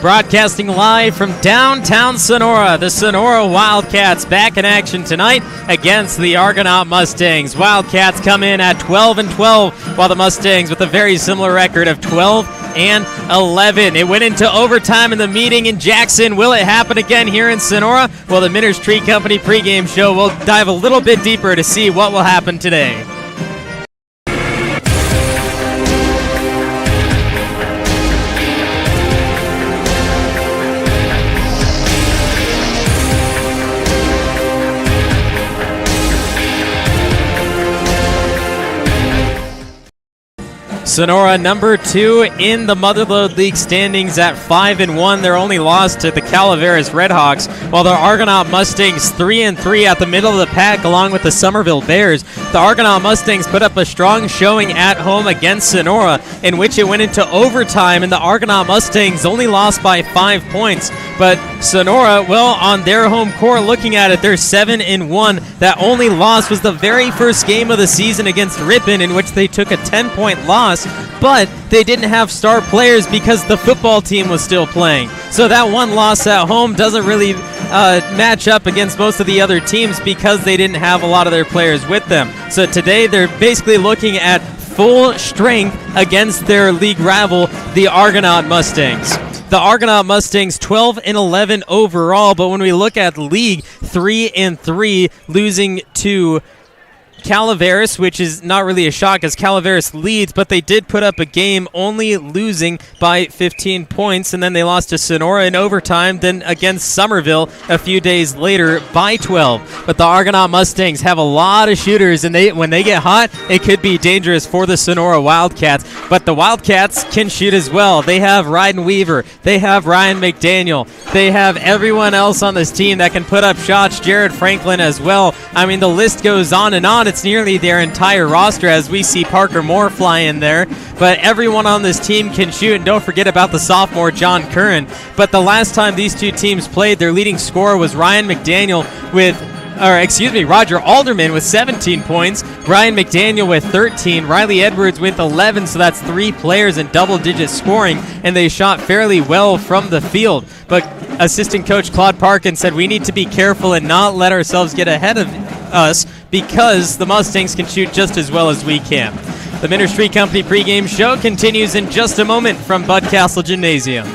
Broadcasting live from downtown Sonora, the Sonora Wildcats back in action tonight against the Argonaut Mustangs. Wildcats come in at 12-12, while the Mustangs with a very similar record of 12-11. It went into overtime in the meeting in Jackson. Will it happen again here in Sonora? Well, the Minners Tree Company pregame show will dive a little bit deeper to see what will happen today. Sonora number 2 in the Motherlode League standings at 5-1. Their only loss to the Calaveras Redhawks, while the Argonaut Mustangs 3-3 at the middle of the pack along with the Somerville Bears. The Argonaut Mustangs put up a strong showing at home against Sonora, in which it went into overtime, and the Argonaut Mustangs only lost by 5 points. But Sonora, well, on their home court, looking at it, they're 7-1. That only loss was the very first game of the season against Ripon, in which they took a 10-point loss, but they didn't have star players because the football team was still playing. So that one loss at home doesn't really match up against most of the other teams because they didn't have a lot of their players with them. So today they're basically looking at full strength against their league rival, the Argonaut Mustangs. The Argonaut Mustangs 12-11 overall, but when we look at the league, 3-3, losing to Calaveras, which is not really a shock as Calaveras leads, but they did put up a game only losing by 15 points, and then they lost to Sonora in overtime, then against Somerville a few days later by 12. But the Argonaut Mustangs have a lot of shooters, and when they get hot, it could be dangerous for the Sonora Wildcats. But the Wildcats can shoot as well. They have Ryden Weaver, they have Ryan McDaniel, they have everyone else on this team that can put up shots, Jared Franklin as well. I mean, the list goes on and on. It's nearly their entire roster as we see Parker Moore fly in there. But everyone on this team can shoot, and don't forget about the sophomore John Curran. But the last time these two teams played, their leading scorer was Ryan McDaniel Roger Alderman with 17 points, Ryan McDaniel with 13, Riley Edwards with 11, so that's 3 players in double-digit scoring, and they shot fairly well from the field. But assistant coach Claude Parkin said we need to be careful and not let ourselves get ahead of us because the Mustangs can shoot just as well as we can. The Minners Tree Company pregame show continues in just a moment from Bud Castle Gymnasium.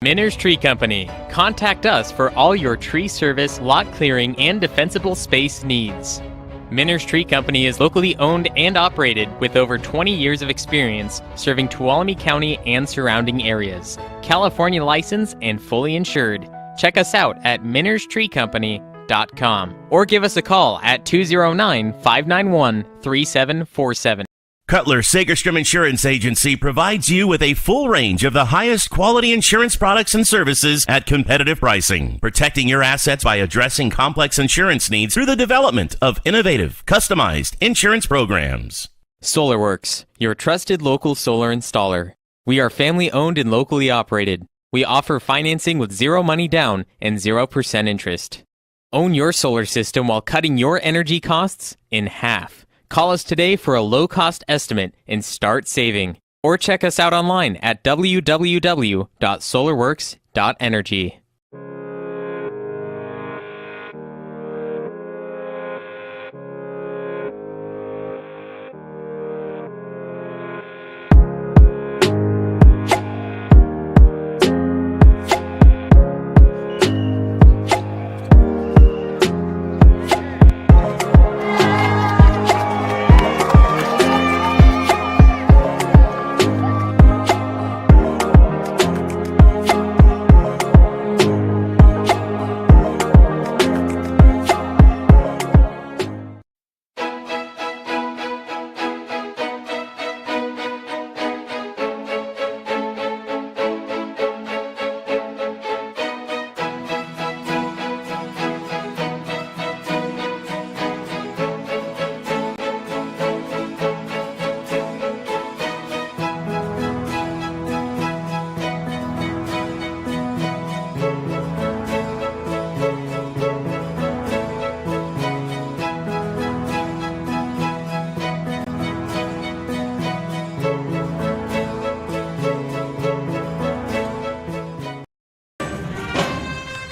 Minners Tree Company. Contact us for all your tree service, lot clearing, and defensible space needs. Minner's Tree Company is locally owned and operated with over 20 years of experience serving Tuolumne County and surrounding areas. California licensed and fully insured. Check us out at minnerstreecompany.com or give us a call at 209-591-3747. Cutler Segerstrom Insurance Agency provides you with a full range of the highest quality insurance products and services at competitive pricing, protecting your assets by addressing complex insurance needs through the development of innovative, customized insurance programs. SolarWorks, your trusted local solar installer. We are family owned and locally operated. We offer financing with zero money down and 0% interest. Own your solar system while cutting your energy costs in half. Call us today for a low-cost estimate and start saving. Or check us out online at www.solarworks.energy.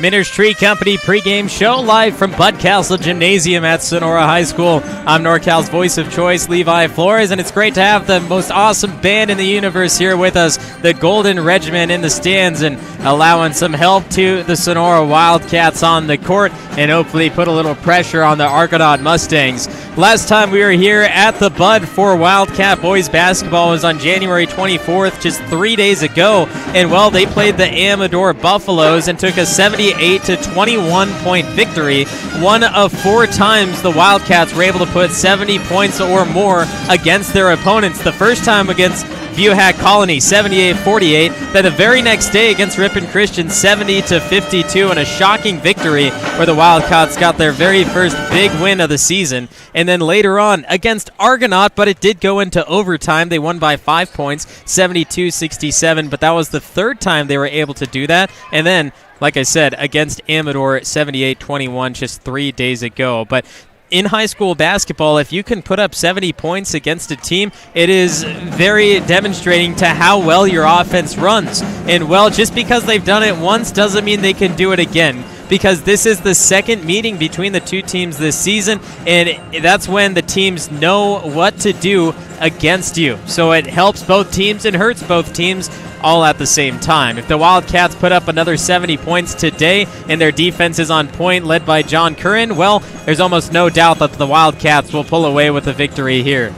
Minner's Tree Company pregame show live from Bud Castle Gymnasium at Sonora High School. I'm NorCal's voice of choice, Levi Flores, and it's great to have the most awesome band in the universe here with us, the Golden Regiment in the stands, and allowing some help to the Sonora Wildcats on the court and hopefully put a little pressure on the Argonaut Mustangs. Last time we were here at the Bud for Wildcat boys basketball was on January 24th, just 3 days ago, and well, they played the Amador Buffaloes and took a 78-21 point victory. One of 4 times the Wildcats were able to put 70 points or more against their opponents. The first time against Buhack Colony, 78-48. Then the very next day against Ripon Christian, 70-52, and a shocking victory where the Wildcats got their very first big win of the season. And then later on against Argonaut, but it did go into overtime. They won by 5 points, 72-67, but that was the third time they were able to do that. And then, like I said, against Amador, 78-21 just 3 days ago. But in high school basketball, if you can put up 70 points against a team, it is very demonstrating to how well your offense runs. And, well, just because they've done it once doesn't mean they can do it again, because this is the second meeting between the two teams this season, and that's when the teams know what to do against you. So it helps both teams and hurts both teams all at the same time. If the Wildcats put up another 70 points today and their defense is on point, led by John Curran, well, there's almost no doubt that the Wildcats will pull away with a victory here.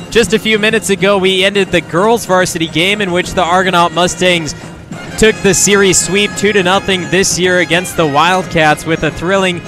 Just a few minutes ago, we ended the girls' varsity game in which the Argonaut Mustangs took the series sweep 2-0 this year against the Wildcats with a thrilling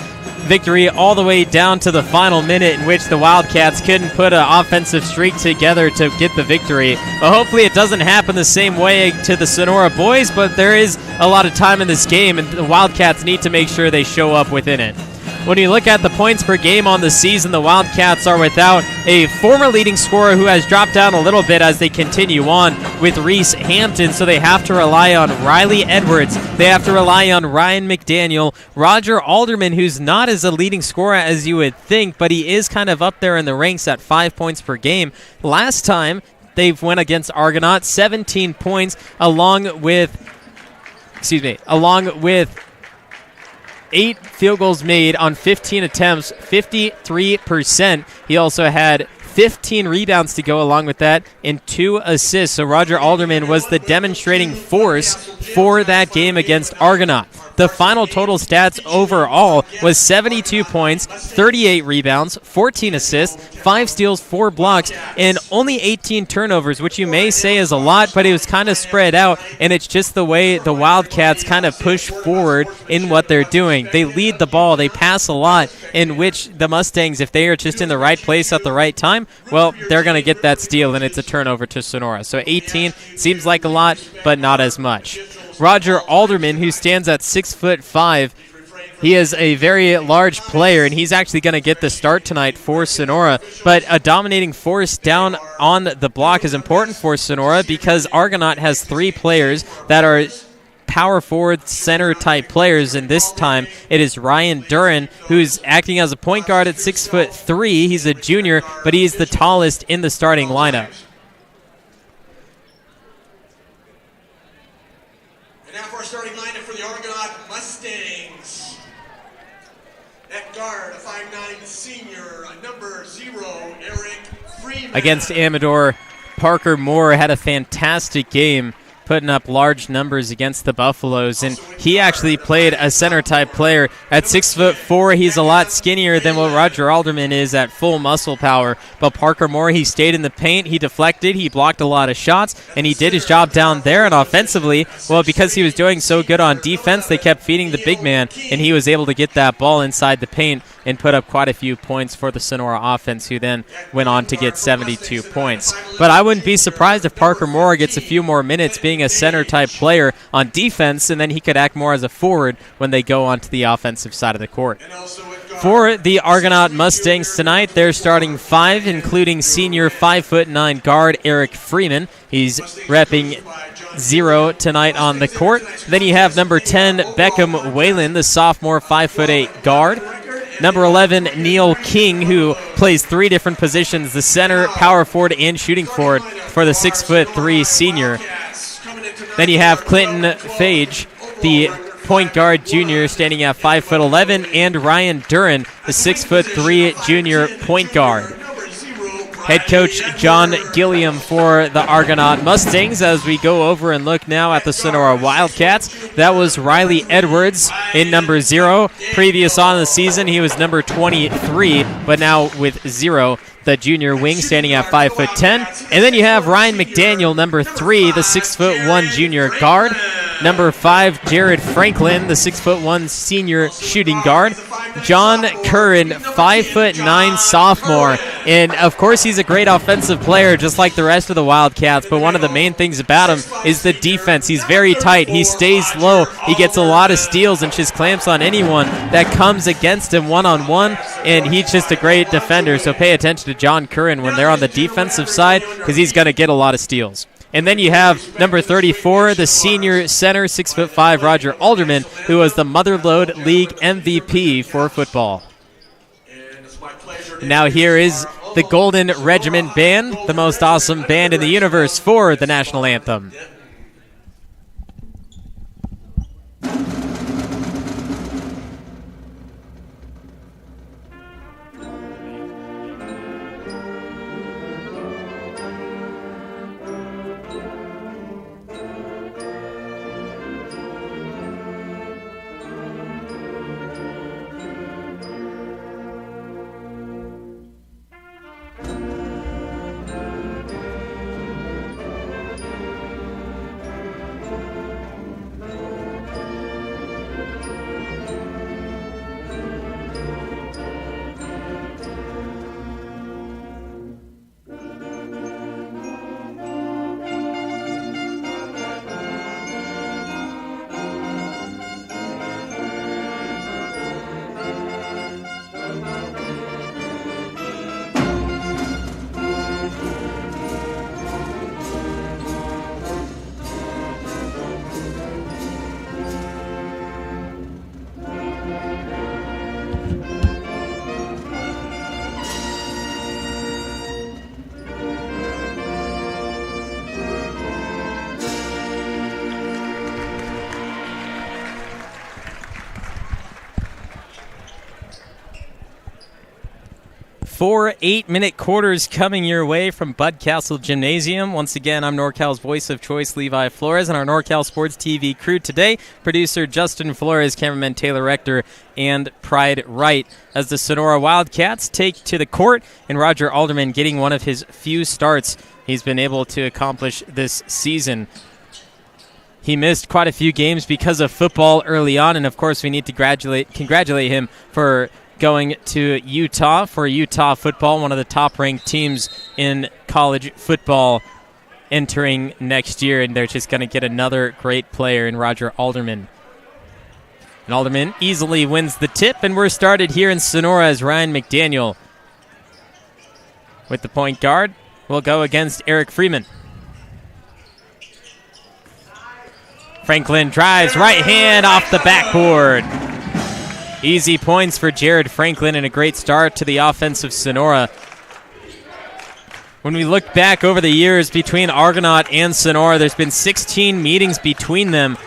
victory all the way down to the final minute, in which the Wildcats couldn't put an offensive streak together to get the victory. But hopefully it doesn't happen the same way to the Sonora boys, but there is a lot of time in this game, and the Wildcats need to make sure they show up within it. When you look at the points per game on the season, the Wildcats are without a former leading scorer who has dropped down a little bit as they continue on with Reese Hampton, so they have to rely on Riley Edwards. They have to rely on Ryan McDaniel, Roger Alderman, who's not as a leading scorer as you would think, but he is kind of up there in the ranks at 5 points per game. Last time they've went against Argonaut, 17 points, along with 8 field goals made on 15 attempts, 53%. He also had 15 rebounds to go along with that, and 2 assists. So Roger Alderman was the demonstrating force for that game against Argonaut. The final total stats overall was 72 points, 38 rebounds, 14 assists, 5 steals, 4 blocks, and only 18 turnovers, which you may say is a lot, but it was kind of spread out, and it's just the way the Wildcats kind of push forward in what they're doing. They lead the ball, they pass a lot, in which the Mustangs, if they are just in the right place at the right time, well, they're going to get that steal, and it's a turnover to Sonora. So 18 seems like a lot, but not as much. Roger Alderman, who stands at 6'5", he is a very large player, and he's actually going to get the start tonight for Sonora. But a dominating force down on the block is important for Sonora because Argonaut has 3 players that are power forward center type players, and this time it is Ryan Duran, who's acting as a point guard at 6'3". He's a junior, but he's the tallest in the starting lineup. And now for our starting lineup for the Argonaut Mustangs. At guard, a 5'9" senior, number 0, Eric Freeman. Against Amador, Parker Moore had a fantastic game, putting up large numbers against the Buffaloes, and he actually played a center-type player at 6'4". He's a lot skinnier than what Roger Alderman is at full muscle power, but Parker Moore, he stayed in the paint, he deflected, he blocked a lot of shots, and he did his job down there. And offensively, well, because he was doing so good on defense, they kept feeding the big man, and he was able to get that ball inside the paint and put up quite a few points for the Sonora offense, who then went on to get 72 points. But I wouldn't be surprised if Parker Moore gets a few more minutes being a center-type player on defense, and then he could act more as a forward when they go onto the offensive side of the court. For the Argonaut Mustangs tonight, they're starting 5, including senior 5'9" guard Eric Freeman. He's repping 0 tonight on the court. Then you have number 10, Beckham Whalen, the sophomore 5'8" guard. Number 11, Neil King, who plays 3 different positions, the center, power forward, and shooting forward for the 6'3" senior. Then you have Clinton Fage, the point guard junior, standing at 5'11", and Ryan Duran, the 6'3" junior point guard. Head coach John Gilliam for the Argonaut Mustangs. As we go over and look now at the Sonora Wildcats, that was Riley Edwards in number 0. Previous on the season, he was number 23, but now with 0. The junior wing standing at 5'10". And then you have Ryan McDaniel, number 3, the 6'1" junior guard. Number 5, Jared Franklin, the 6'1" senior shooting guard. John Curran, 5'9" sophomore. And, of course, he's a great offensive player, just like the rest of the Wildcats. But one of the main things about him is the defense. He's very tight. He stays low. He gets a lot of steals and just clamps on anyone that comes against him one-on-one. And he's just a great defender. So pay attention to John Curran when they're on the defensive side, because he's going to get a lot of steals. And then you have number 34, the senior center, 6'5", Roger Alderman, who was the Motherlode League MVP for football. Now here is the Golden Regiment Band, the most awesome band in the universe, for the national anthem. 4 8-minute quarters coming your way from Bud Castle Gymnasium. Once again, I'm NorCal's voice of choice, Levi Flores, and our NorCal Sports TV crew today, producer Justin Flores, cameraman Taylor Rector, and Pride Wright, as the Sonora Wildcats take to the court, and Roger Alderman getting one of his few starts he's been able to accomplish this season. He missed quite a few games because of football early on, and of course we need to congratulate him for going to Utah for Utah football, one of the top-ranked teams in college football entering next year, and they're just going to get another great player in Roger Alderman. And Alderman easily wins the tip, and we're started here in Sonora as Ryan McDaniel with the point guard will go against Eric Freeman. Franklin drives right hand off the backboard. Easy points for Jared Franklin and a great start to the offense of Sonora. When we look back over the years between Argonaut and Sonora, there's been 16 meetings between them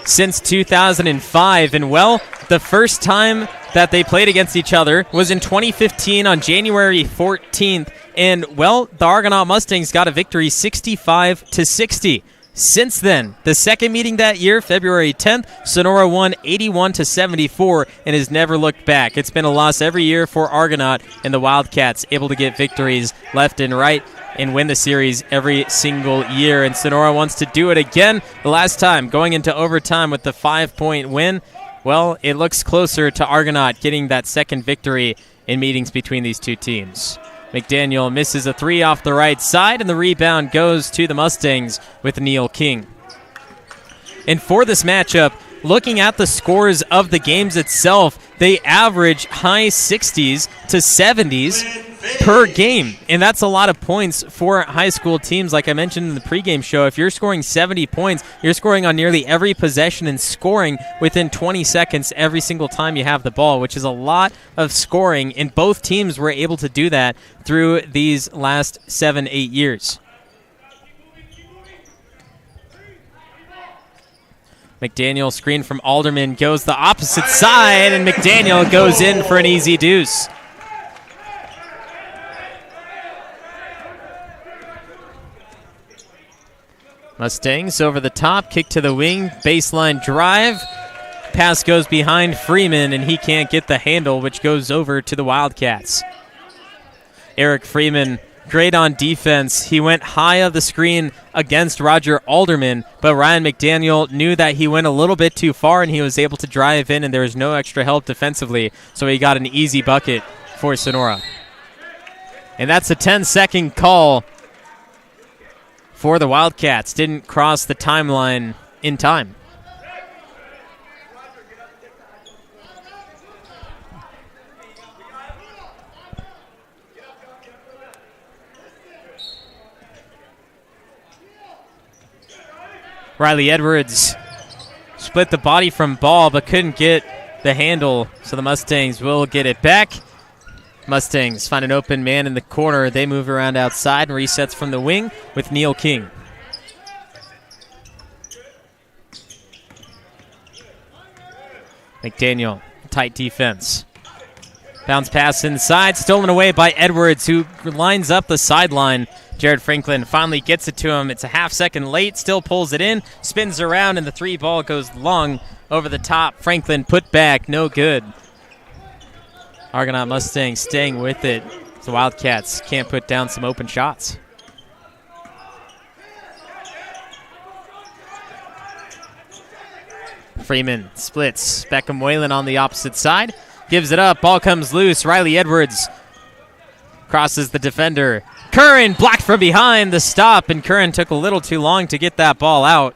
since 2005. And, well, the first time that they played against each other was in 2015 on January 14th. And, well, the Argonaut Mustangs got a victory 65-60. Since then, the second meeting that year, February 10th, Sonora won 81-74 and has never looked back. It's been a loss every year for Argonaut, and the Wildcats able to get victories left and right and win the series every single year. And Sonora wants to do it again. The last time, going into overtime with the 5-point win, well, it looks closer to Argonaut getting that second victory in meetings between these two teams. McDaniel misses a three off the right side, and the rebound goes to the Mustangs with Neil King. And for this matchup, looking at the scores of the games itself, they average high 60s to 70s per game. And that's a lot of points for high school teams. Like I mentioned in the pregame show, if you're scoring 70 points, you're scoring on nearly every possession and scoring within 20 seconds every single time you have the ball, which is a lot of scoring. And both teams were able to do that through these last 7-8 years. McDaniel screen from Alderman goes the opposite side, and McDaniel goes in for an easy deuce. Mustangs over the top, kick to the wing, baseline drive. Pass goes behind Freeman, and he can't get the handle, which goes over to the Wildcats. Eric Freeman, great on defense. He went high of the screen against Roger Alderman, but Ryan McDaniel knew that he went a little bit too far, and he was able to drive in, and there was no extra help defensively, so he got an easy bucket for Sonora. And that's a 10-second call for the Wildcats. Didn't cross the timeline in time. Riley Edwards split the body from ball but couldn't get the handle, so the Mustangs will get it back. Mustangs find an open man in the corner. They move around outside and resets from the wing with Neil King. McDaniel, tight defense. Bounce pass inside, stolen away by Edwards, who lines up the sideline. Jared Franklin finally gets it to him. It's a half second late, still pulls it in, spins around, and the three ball goes long over the top. Franklin put back, no good. Argonaut Mustangs staying with it. The Wildcats can't put down some open shots. Freeman splits. Beckham Whalen on the opposite side. Gives it up. Ball comes loose. Riley Edwards crosses the defender. Curran blocked from behind the stop, and Curran took a little too long to get that ball out.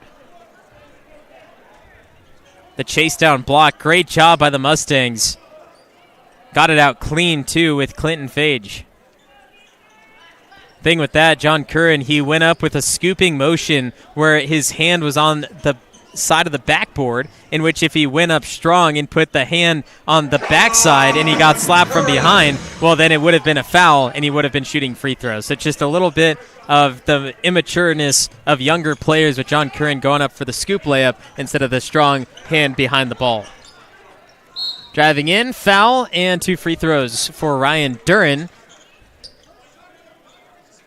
The chase down block. Great job by the Mustangs. Got it out clean, too, with Clinton Fage. Thing with that, John Curran, he went up with a scooping motion where his hand was on the side of the backboard, in which if he went up strong and put the hand on the backside and he got slapped from behind, well, then it would have been a foul and he would have been shooting free throws. So just a little bit of the immatureness of younger players with John Curran going up for the scoop layup instead of the strong hand behind the ball. Driving in, foul, and 2 free throws for Ryan Duran.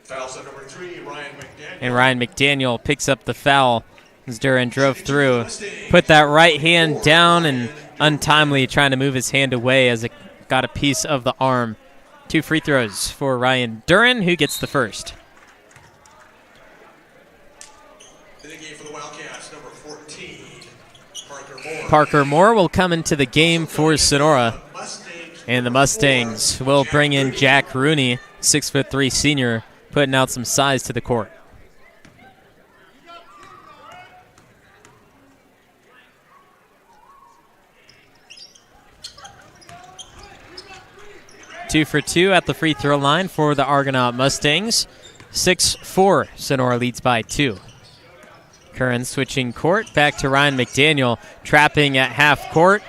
Fouls at number 3, Ryan McDaniel. And Ryan McDaniel picks up the foul as Duran drove through. Put that right hand down and untimely trying to move his hand away as it got a piece of the arm. 2 free throws for Ryan Duran, who gets the first. In the game for the Wildcats, number 14, Parker Moore. Parker Moore will come into the game for Sonora. And the Mustangs will bring in Jack Rooney, 6'3" senior, putting out some size to the court. Two for two at the free throw line for the Argonaut Mustangs. 6-4, Sonora leads by 2. Curran switching court, back to Ryan McDaniel, trapping at half court.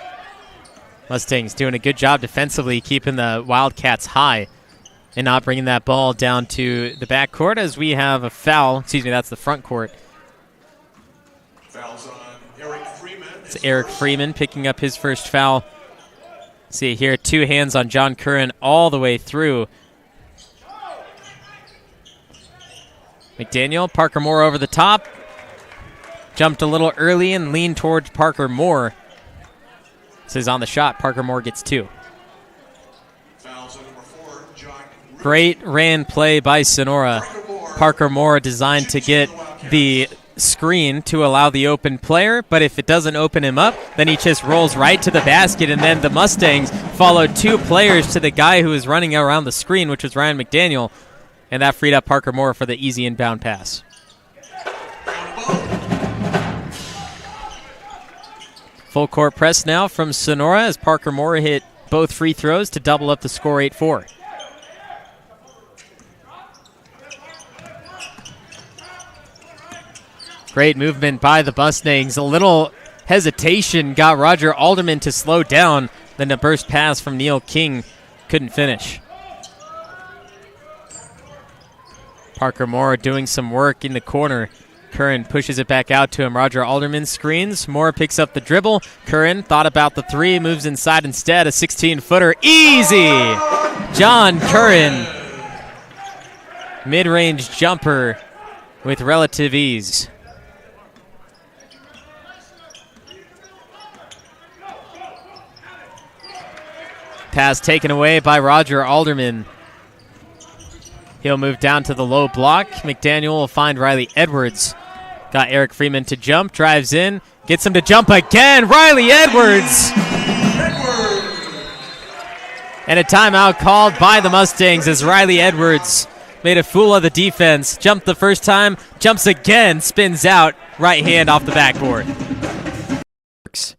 Mustangs doing a good job defensively, keeping the Wildcats high and not bringing that ball down to the back court as we have a foul. Excuse me, that's the front court. Fouls on Eric Freeman. It's Eric Freeman picking up his first foul. See here, 2 hands on John Curran all the way through. McDaniel, Parker Moore over the top. Jumped a little early and leaned towards Parker Moore. This is on the shot. Parker Moore gets 2. Fouls on number 4, John. Great ran play by Sonora. Parker Moore designed to get the screen to allow the open player, but if it doesn't open him up, then he just rolls right to the basket, and then the Mustangs followed 2 players to the guy who was running around the screen, which was Ryan McDaniel, and that freed up Parker Moore for the easy inbound pass. Full court press now from Sonora as Parker Moore hit both free throws to double up the score 8-4. Great movement by the Mustangs. A little hesitation got Roger Alderman to slow down. Then a burst pass from Neil King couldn't finish. Parker Moore doing some work in the corner. Curran pushes it back out to him. Roger Alderman screens. Moore picks up the dribble. Curran thought about the 3, moves inside instead. A 16-footer. Easy! John Curran. Mid-range jumper with relative ease. Pass taken away by Roger Alderman. He'll move down to the low block. McDaniel will find Riley Edwards. Got Eric Freeman to jump, drives in, gets him to jump again. Riley Edwards! And a timeout called by the Mustangs as Riley Edwards made a fool of the defense. Jumped the first time, jumps again, spins out, right hand off the backboard.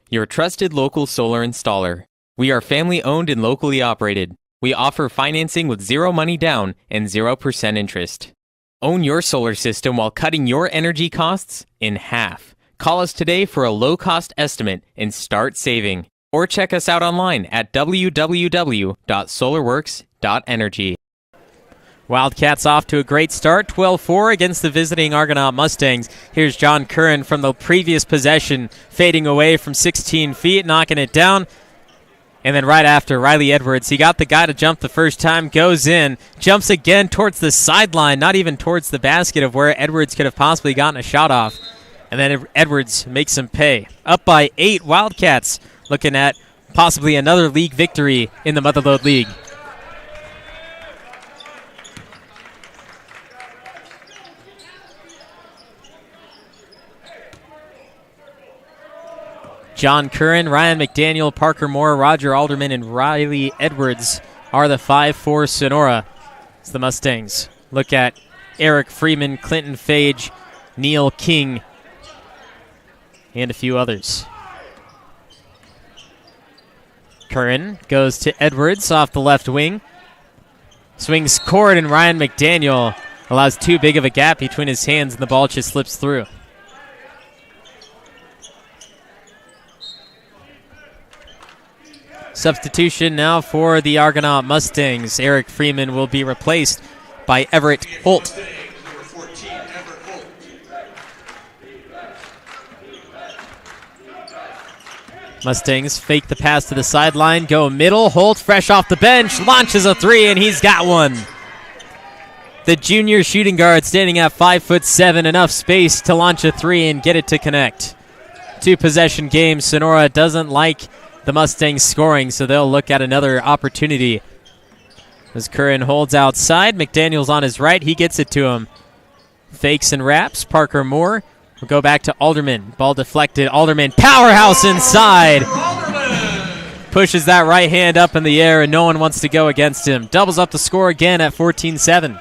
Your trusted local solar installer. We are family owned and locally operated. We offer financing with 0 money down and 0% interest. Own your solar system while cutting your energy costs in half. Call us today for a low-cost estimate and start saving. Or check us out online at www.solarworks.energy. Wildcats off to a great start, 12-4 against the visiting Argonaut Mustangs. Here's John Curran from the previous possession, fading away from 16 feet, knocking it down. And then right after, Riley Edwards, he got the guy to jump the first time, goes in, jumps again towards the sideline, not even towards the basket of where Edwards could have possibly gotten a shot off. And then Edwards makes him pay. Up by 8, Wildcats looking at possibly another league victory in the Motherlode League. John Curran, Ryan McDaniel, Parker Moore, Roger Alderman, and Riley Edwards are the 5-4 Sonora. It's the Mustangs. Look at Eric Freeman, Clinton Fage, Neil King, and a few others. Curran goes to Edwards off the left wing. Swings court, and Ryan McDaniel allows too big of a gap between his hands, and the ball just slips through. Substitution now for the Argonaut Mustangs. Eric Freeman will be replaced by Everett Holt. Mustangs fake the pass to the sideline, go middle. Holt, fresh off the bench, launches a three, and he's got one. The junior shooting guard standing at 5'7", enough space to launch a three and get it to connect. 2-possession game. Sonora doesn't like the Mustangs scoring, so they'll look at another opportunity. As Curran holds outside, McDaniel's on his right. He gets it to him. Fakes and wraps. Parker Moore will go back to Alderman. Ball deflected. Alderman, powerhouse inside. Pushes that right hand up in the air, and no one wants to go against him. Doubles up the score again at 14-7.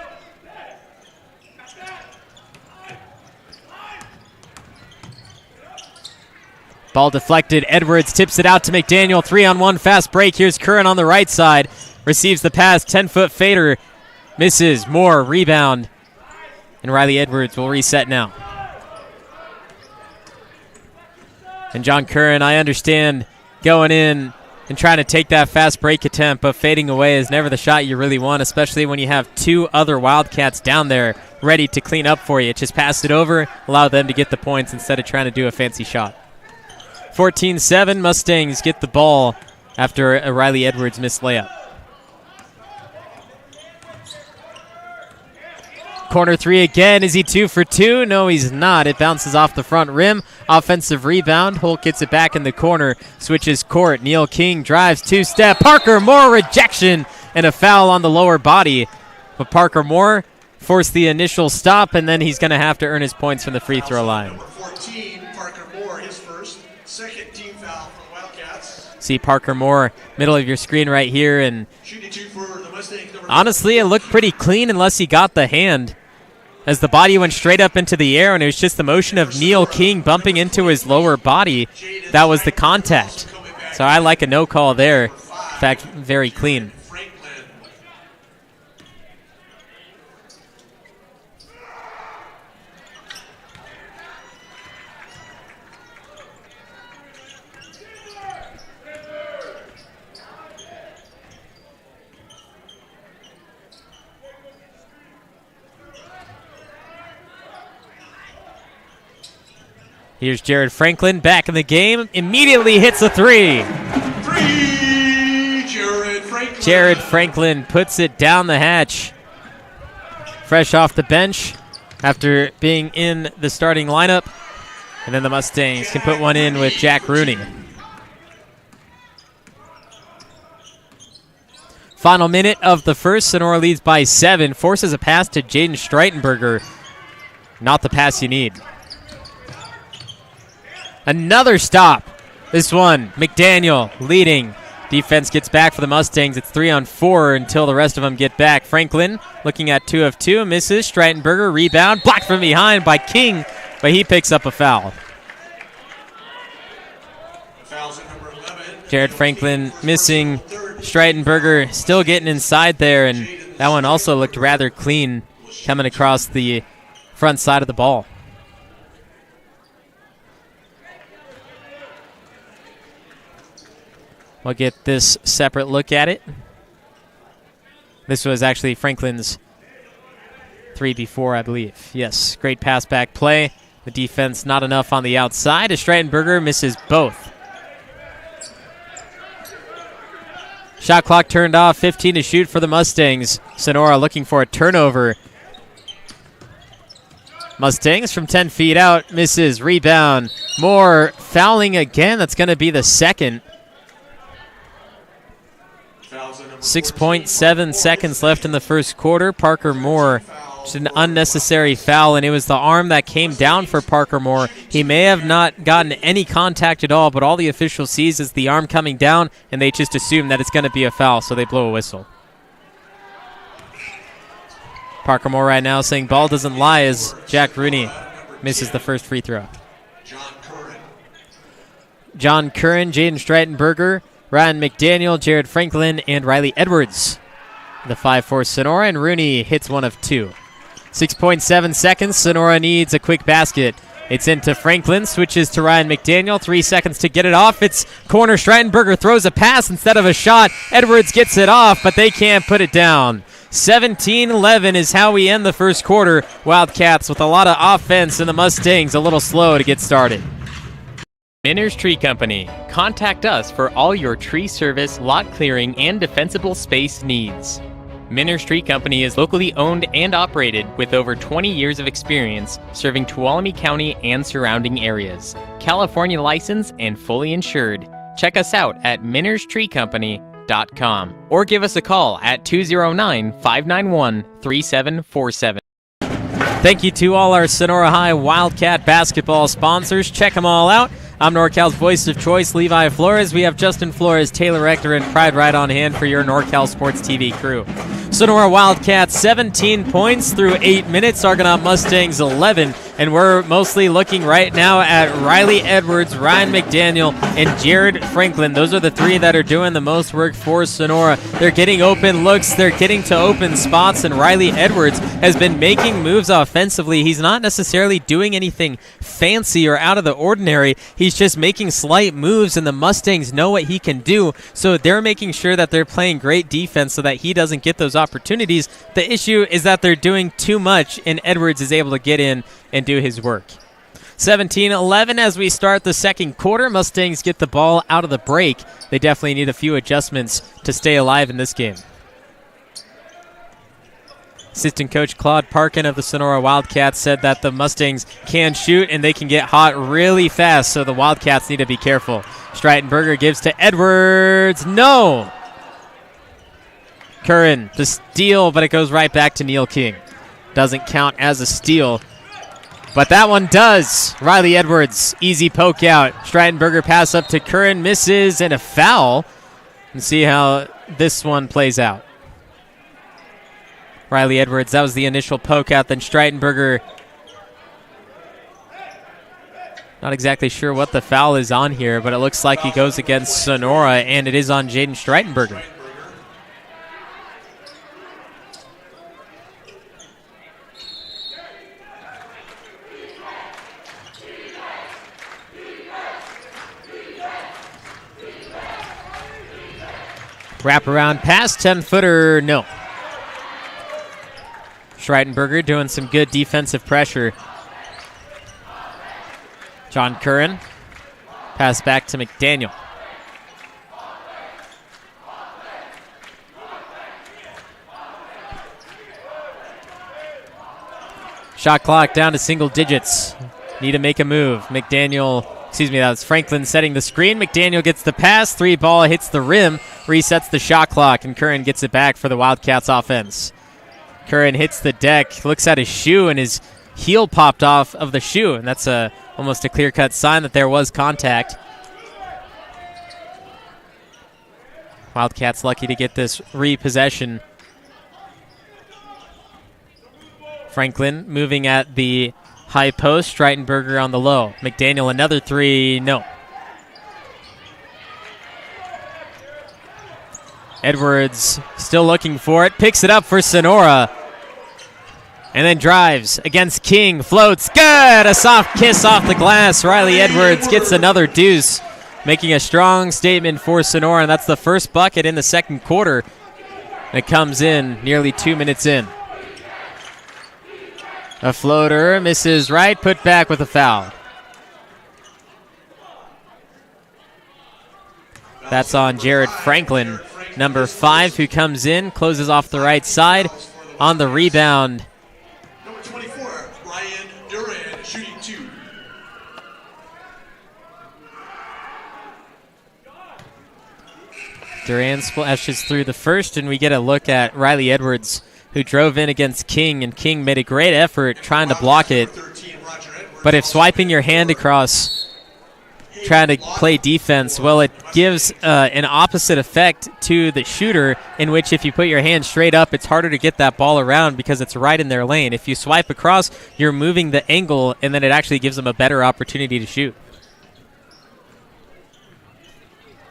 Ball deflected. Edwards tips it out to McDaniel. 3-on-1 fast break. Here's Curran on the right side. Receives the pass. 10-foot fader. Misses. Moore. Rebound. And Riley Edwards will reset now. And John Curran, I understand going in and trying to take that fast break attempt, but fading away is never the shot you really want, especially when you have two other Wildcats down there ready to clean up for you. Just pass it over, allow them to get the points instead of trying to do a fancy shot. 14-7, Mustangs get the ball after a Riley Edwards missed layup. Corner three again. Is he 2 for 2? No, he's not. It bounces off the front rim. Offensive rebound. Holt gets it back in the corner. Switches court. Neil King drives two-step. Parker Moore, rejection, and a foul on the lower body. But Parker Moore forced the initial stop, and then he's going to have to earn his points from the free throw line. Number 14, Parker Moore, his first, second team foul for the Wildcats. See Parker Moore, middle of your screen right here, and Shooting two for the Mustangs. honestly, it looked pretty clean unless he got the hand, as the body went straight up into the air, and it was just the motion of Neil King bumping into his lower body. That was the contact. So I like a no call there. In fact, very clean. Here's Jared Franklin back in the game. Immediately hits a three. Jared Franklin puts it down the hatch. Fresh off the bench after being in the starting lineup. And then the Mustangs can put one in with Jack Rooney. Final minute of the first. Sonora leads by 7. Forces a pass to Jaden Streitenberger. Not the pass you need. Another stop. This one, McDaniel leading. Defense gets back for the Mustangs. It's 3-on-4 until the rest of them get back. Franklin looking at 2 of 2. Misses. Streitenberger rebound. Blocked from behind by King, but he picks up a foul. Jared Franklin missing. Streitenberger still getting inside there, and that one also looked rather clean coming across the front side of the ball. We'll get this separate look at it. This was actually Franklin's 3 before, I believe. Yes, great pass back play. The defense not enough on the outside as Streitenberger misses both. Shot clock turned off, 15 to shoot for the Mustangs. Sonora looking for a turnover. Mustangs from 10 feet out, misses, rebound. Moore fouling again, that's gonna be the second. 6.7 seconds left in the first quarter. Parker Moore, just an unnecessary foul, and it was the arm that came down for Parker Moore. He may have not gotten any contact at all, but all the official sees is the arm coming down, and they just assume that it's going to be a foul, so they blow a whistle. Parker Moore right now saying ball doesn't lie as Jack Rooney misses the first free throw. John Curran, Jaden Streitenberger, Ryan McDaniel, Jared Franklin, and Riley Edwards. The 5-4 Sonora, and Rooney hits 1 of 2. 6.7 seconds. Sonora needs a quick basket. It's into Franklin, switches to Ryan McDaniel. 3 seconds to get it off. It's corner. Streitenberger throws a pass instead of a shot. Edwards gets it off, but they can't put it down. 17-11 is how we end the first quarter. Wildcats with a lot of offense, and the Mustangs a little slow to get started. Minner's Tree Company. contact us for all your tree service, lot clearing, and defensible space needs. Minners Tree Company is locally owned and operated with over 20 years of experience serving Tuolumne County and surrounding areas. California licensed and fully insured. Check us out at minnerstreecompany.com or give us a call at 209-591-3747. Thank you to all our Sonora High Wildcat basketball sponsors. Check them all out. I'm NorCal's voice of choice, Levi Flores. We have Justin Flores, Taylor Rector, and Pride Right on hand for your NorCal Sports TV crew. Sonora Wildcats 17 points through 8 minutes. Argonaut Mustangs 11. And we're mostly looking right now at Riley Edwards, Ryan McDaniel, and Jared Franklin. Those are the three that are doing the most work for Sonora. They're getting open looks. They're getting to open spots. And Riley Edwards has been making moves offensively. He's not necessarily doing anything fancy or out of the ordinary. He's just making slight moves, and the Mustangs know what he can do. So they're making sure that they're playing great defense so that he doesn't get those opportunities. The issue is that they're doing too much, and Edwards is able to get in and do his work. 17-11 as we start the second quarter. Mustangs get the ball out of the break. They definitely need a few adjustments to stay alive in this game. Assistant coach Claude Parkin of the Sonora Wildcats said that the Mustangs can shoot and they can get hot really fast, so the Wildcats need to be careful. Streitenberger gives to Edwards. No! Curran, the steal, but it goes right back to Neil King. Doesn't count as a steal, but that one does. Riley Edwards, easy poke out. Streitenberger pass up to Curran, misses, and a foul. And see how this one plays out. Riley Edwards, that was the initial poke out. Then Streitenberger, not exactly sure what the foul is on here, but it looks like he goes against Sonora, and it is on Jaden Streitenberger. Wraparound pass, 10-footer, no. Streitenberger doing some good defensive pressure. John Curran, pass back to McDaniel. Shot clock down to single digits. Need to make a move. That was Franklin setting the screen. McDaniel gets the pass. Three ball hits the rim, resets the shot clock, and Curran gets it back for the Wildcats offense. Curran hits the deck, looks at his shoe, and his heel popped off of the shoe, and that's almost a clear-cut sign that there was contact. Wildcats lucky to get this repossession. Franklin moving at the high post, Streitenberger on the low. McDaniel, another three, no. Edwards still looking for it, picks it up for Sonora, and then drives against King, floats, good! A soft kiss off the glass. Riley Edwards gets another deuce, making a strong statement for Sonora, and that's the first bucket in the second quarter. It comes in nearly 2 minutes in. A floater, misses right, put back with a foul. That's on Jared Franklin, number 5, who comes in, closes off the right side. On the rebound, Number 24, Ryan Duran, shooting 2. Duran splashes through the first, and we get a look at Riley Edwards, who drove in against King, and King made a great effort trying to block it. But if swiping your hand across, trying to play defense, well, it gives an opposite effect to the shooter, in which if you put your hand straight up, it's harder to get that ball around because it's right in their lane. If you swipe across, you're moving the angle, and then it actually gives them a better opportunity to shoot.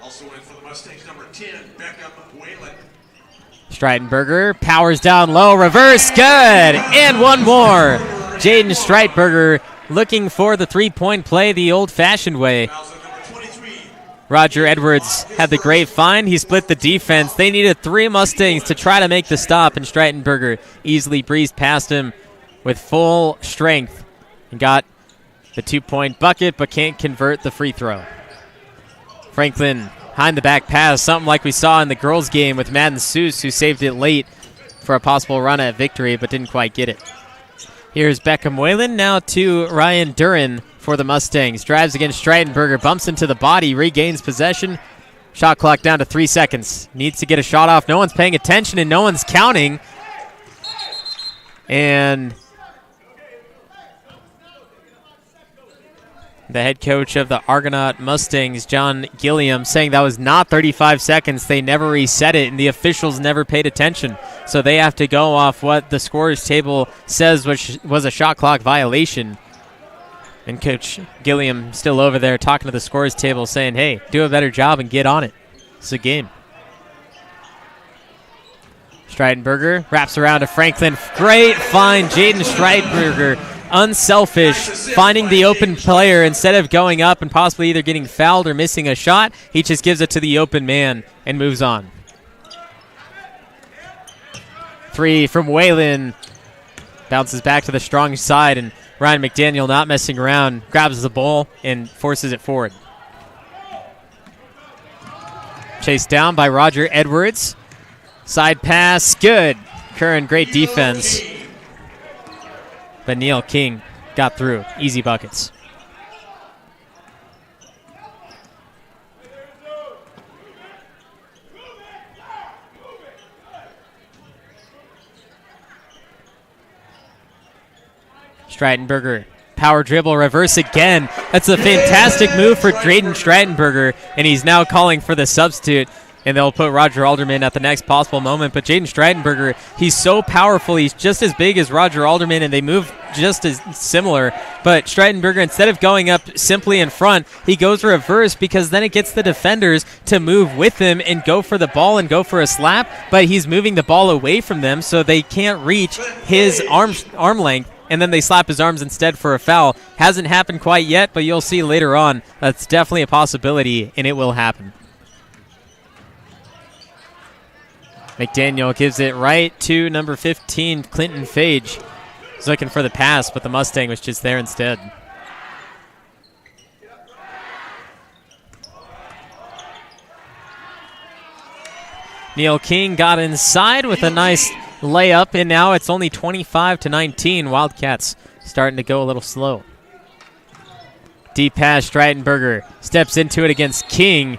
Also in for the Mustangs, number 10, Beckham Whalen. Streitenberger powers down low, reverse, good, and one more. Jaden Streitenberger looking for the three-point play the old-fashioned way. Roger Edwards had the great find. He split the defense. They needed 3 Mustangs to try to make the stop, and Streitenberger easily breezed past him with full strength and got the 2-point bucket, but can't convert the free throw. Franklin behind the back pass, something like we saw in the girls' game with Madden Seuss, who saved it late for a possible run at victory, but didn't quite get it. Here's Beckham Whalen, now to Ryan Duran for the Mustangs. Drives against Streitenberger, bumps into the body, regains possession. Shot clock down to 3 seconds. Needs to get a shot off. No one's paying attention and no one's counting. And the head coach of the Argonaut Mustangs, John Gilliam, saying that was not 35 seconds. They never reset it, and the officials never paid attention. So they have to go off what the scorer's table says, which was a shot clock violation. And Coach Gilliam still over there talking to the scorer's table, saying, hey, do a better job and get on it. It's a game. Streitenberger wraps around to Franklin. Great find, Jaden Streitenberger. Unselfish, finding the open player instead of going up and possibly either getting fouled or missing a shot. He just gives it to the open man and moves on. 3 from Whalen. Bounces back to the strong side, and Ryan McDaniel, not messing around, grabs the ball and forces it forward. Chased down by Roger Edwards. Side pass, good. Curran, great defense. But Neil King got through. Easy buckets. Streitenberger, power dribble, reverse again. That's a fantastic move for Drayden Streitenberger, and he's now calling for the substitute. And they'll put Roger Alderman at the next possible moment. But Jaden Streitenberger, he's so powerful. He's just as big as Roger Alderman, and they move just as similar. But Streitenberger, instead of going up simply in front, he goes reverse because then it gets the defenders to move with him and go for the ball and go for a slap. But he's moving the ball away from them so they can't reach his arm length. And then they slap his arms instead for a foul. Hasn't happened quite yet, but you'll see later on that's definitely a possibility, and it will happen. McDaniel gives it right to number 15, Clinton Fage. He's looking for the pass, but the Mustang was just there instead. Neil King got inside with a nice layup, and now it's only 25-19. Wildcats starting to go a little slow. Deep pass, Streitenberger steps into it against King,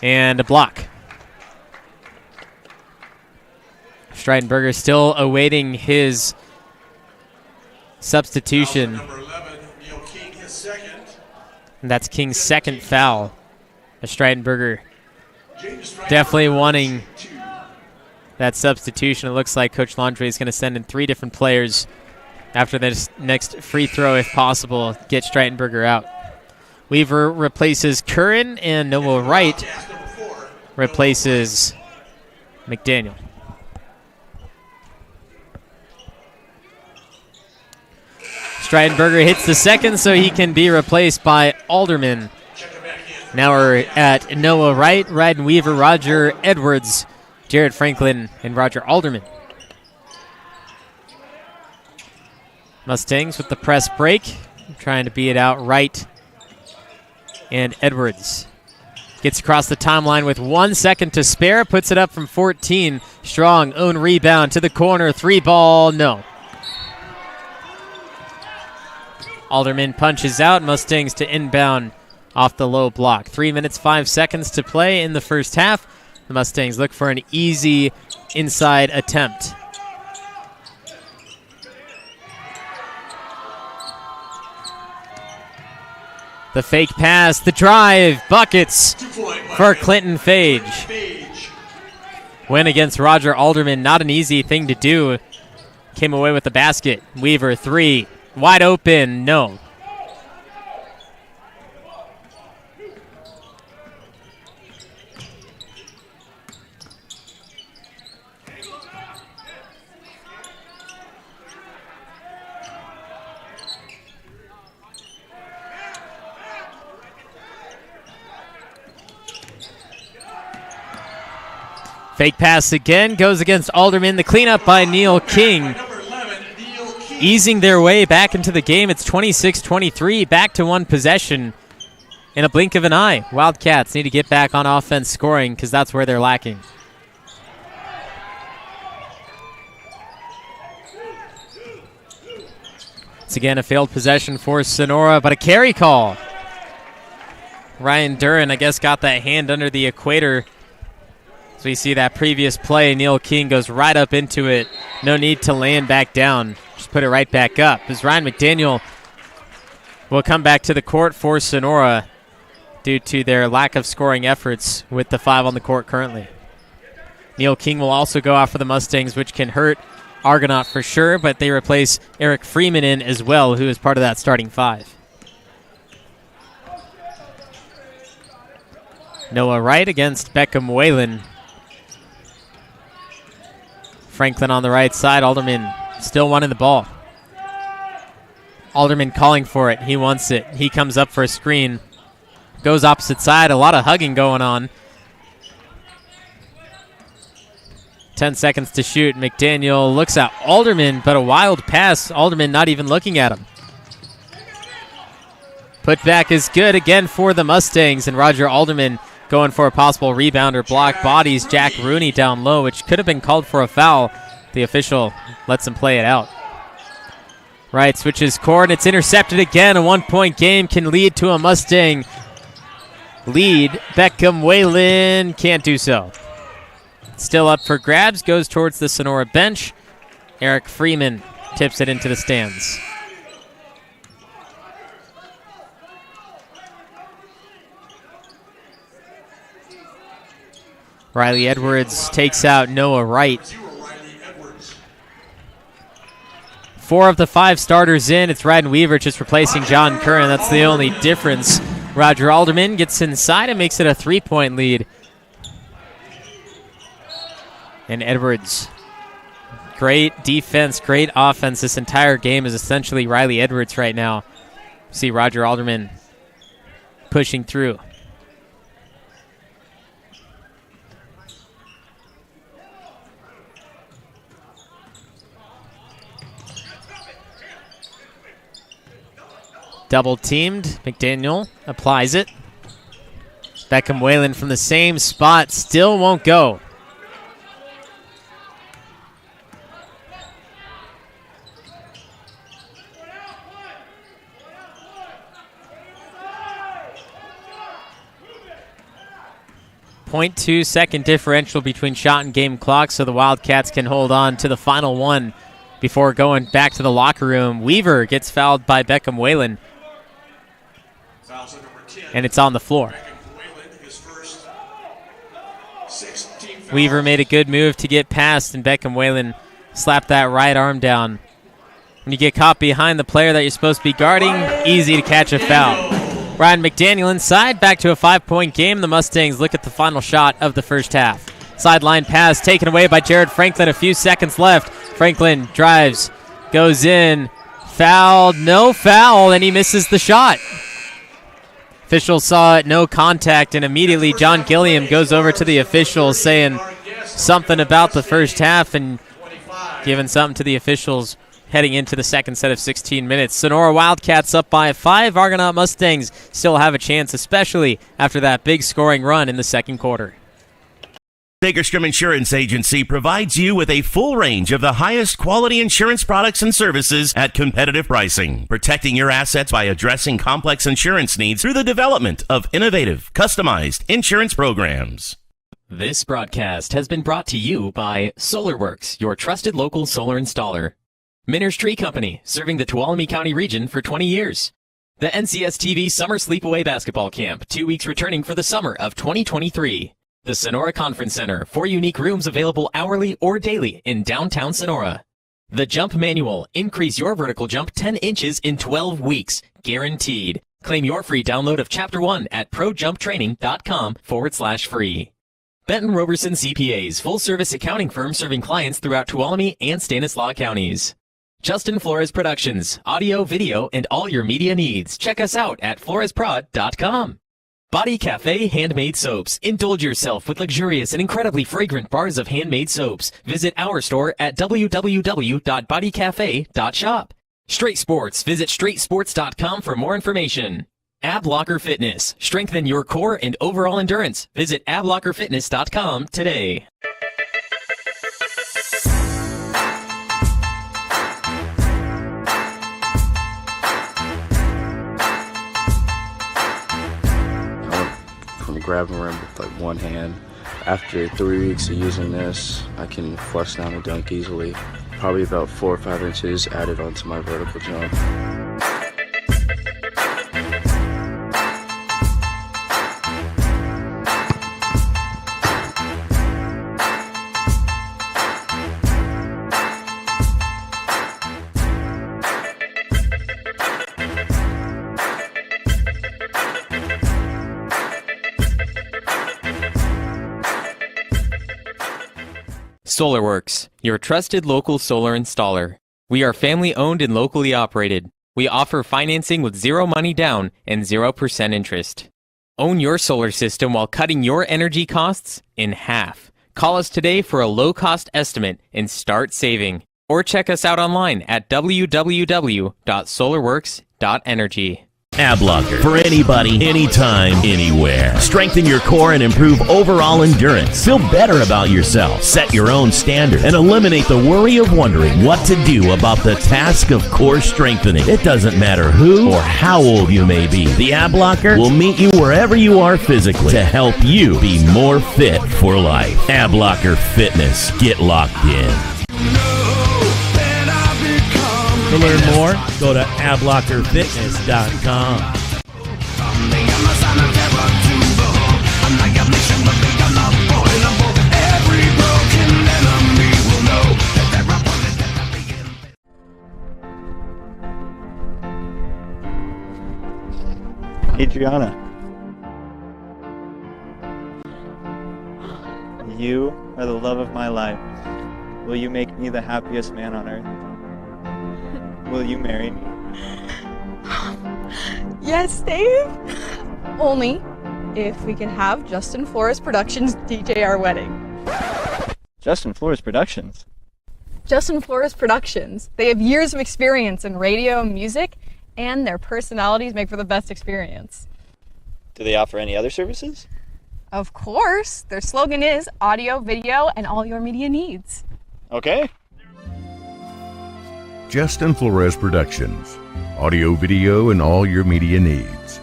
and a block. Streitenberger still awaiting his substitution. Number 11, Neil King, his second. And that's King's second foul. Streitenberger definitely wanting that substitution. It looks like Coach Landry is going to send in 3 different players after this next free throw, if possible, get Streitenberger out. Weaver replaces Curran, and Noah Wright replaces McDaniel. Streitenberger hits the second, so he can be replaced by Alderman. Now we're at Noah Wright, Ryden Weaver, Roger Edwards, Jared Franklin, and Roger Alderman. Mustangs with the press break, trying to beat it out. Wright and Edwards. Gets across the timeline with 1 second to spare, puts it up from 14. Strong own rebound to the corner, 3 ball, no. Alderman punches out, Mustangs to inbound off the low block. 3 minutes, 5 seconds to play in the first half. The Mustangs look for an easy inside attempt. The fake pass, the drive, buckets for Clinton Fage. Win against Roger Alderman, not an easy thing to do. Came away with the basket. Weaver, 3. Wide open, no. Fake pass again, goes against Alderman. The cleanup by Neil King. Easing their way back into the game. It's 26-23, back to 1 possession. in a blink of an eye. Wildcats need to get back on offense scoring because that's where they're lacking. It's again a failed possession for Sonora, but a carry call. Ryan Duran, I guess, got that hand under the equator. So you see that previous play, Neil King goes right up into it. No need to land back down. Just put it right back up. As Ryan McDaniel will come back to the court for Sonora due to their lack of scoring efforts with the 5 on the court currently. Neil King will also go out for the Mustangs, which can hurt Argonaut for sure, but they replace Eric Freeman in as well, who is part of that starting 5. Noah Wright against Beckham Whalen. Franklin on the right side. Alderman still wanting the ball. Alderman calling for it. He wants it. He comes up for a screen. Goes opposite side. A lot of hugging going on. 10 seconds to shoot. McDaniel looks at Alderman, but a wild pass. Alderman not even looking at him. Put back is good again for the Mustangs, and Roger Alderman going for a possible rebound or block. Bodies Jack Rooney down low, which could have been called for a foul. The official lets him play it out. Right, switches court, and it's intercepted again. A 1-point game can lead to a Mustang lead. Beckham Whalen can't do so. Still up for grabs, goes towards the Sonora bench. Eric Freeman tips it into the stands. Riley Edwards takes out Noah Wright. 4 of the 5 starters in. It's Ryden Weaver just replacing John Curran. That's the only difference. Roger Alderman gets inside and makes it a 3-point lead. And Edwards, great defense, great offense. This entire game is essentially Riley Edwards right now. See Roger Alderman pushing through. Double teamed. McDaniel applies it. Beckham Whalen from the same spot still won't go. .2 second differential between shot and game clock, so the Wildcats can hold on to the final one before going back to the locker room. Weaver gets fouled by Beckham Whalen. And it's on the floor. Weaver made a good move to get past, and Beckham Whalen slapped that right arm down. When you get caught behind the player that you're supposed to be guarding, easy to catch a foul. Ryan McDaniel inside, back to a 5-point game. The Mustangs look at the final shot of the first half. Sideline pass taken away by Jared Franklin. A few seconds left. Franklin drives, goes in, fouled, no foul, and he misses the shot. Officials saw it, no contact, and immediately John Gilliam goes over to the officials saying something about the first half and giving something to the officials heading into the second set of 16 minutes. Sonora Wildcats up by 5. Argonaut Mustangs still have a chance, especially after that big scoring run in the second quarter. Segerstrom Insurance Agency provides you with a full range of the highest quality insurance products and services at competitive pricing, protecting your assets by addressing complex insurance needs through the development of innovative, customized insurance programs. This broadcast has been brought to you by SolarWorks, your trusted local solar installer. Minner's Tree Company, serving the Tuolumne County region for 20 years. The NCS-TV Summer Sleepaway Basketball Camp, 2 weeks returning for the summer of 2023. The Sonora Conference Center, 4 unique rooms available hourly or daily in downtown Sonora. The Jump Manual, increase your vertical jump 10 inches in 12 weeks, guaranteed. Claim your free download of Chapter 1 at projumptraining.com/free. Benton Roberson CPAs, full-service accounting firm serving clients throughout Tuolumne and Stanislaus counties. Justin Flores Productions, audio, video, and all your media needs. Check us out at floresprod.com. Body Cafe Handmade Soaps. Indulge yourself with luxurious and incredibly fragrant bars of handmade soaps. Visit our store at www.bodycafe.shop. Straight Sports. Visit straightsports.com for more information. Ab Locker Fitness. Strengthen your core and overall endurance. Visit ablockerfitness.com today. From grabbing rim with like one hand. After 3 weeks of using this, I can flush down a dunk easily. Probably about 4 or 5 inches added onto my vertical jump. SolarWorks, your trusted local solar installer. We are family owned and locally operated. We offer financing with zero money down and 0% interest. Own your solar system while cutting your energy costs in half. Call us today for a low-cost estimate and start saving. Or check us out online at www.solarworks.energy. AbLocker. For anybody, anytime, anywhere. Strengthen your core and improve overall endurance. Feel better about yourself. Set your own standard and eliminate the worry of wondering what to do about the task of core strengthening. It doesn't matter who or how old you may be. The AbLocker will meet you wherever you are physically to help you be more fit for life. AbLocker Fitness. Get locked in. To learn more, go to ablockerfitness.com. Adriana, you are the love of my life. Will you make me the happiest man on earth? Will you marry me? Yes, Dave. Only if we can have Justin Flores Productions DJ our wedding. Justin Flores Productions? Justin Flores Productions. They have years of experience in radio and music, and their personalities make for the best experience. Do they offer any other services? Of course. Their slogan is audio, video, and all your media needs. Okay. Justin Flores Productions. Audio, video, and all your media needs.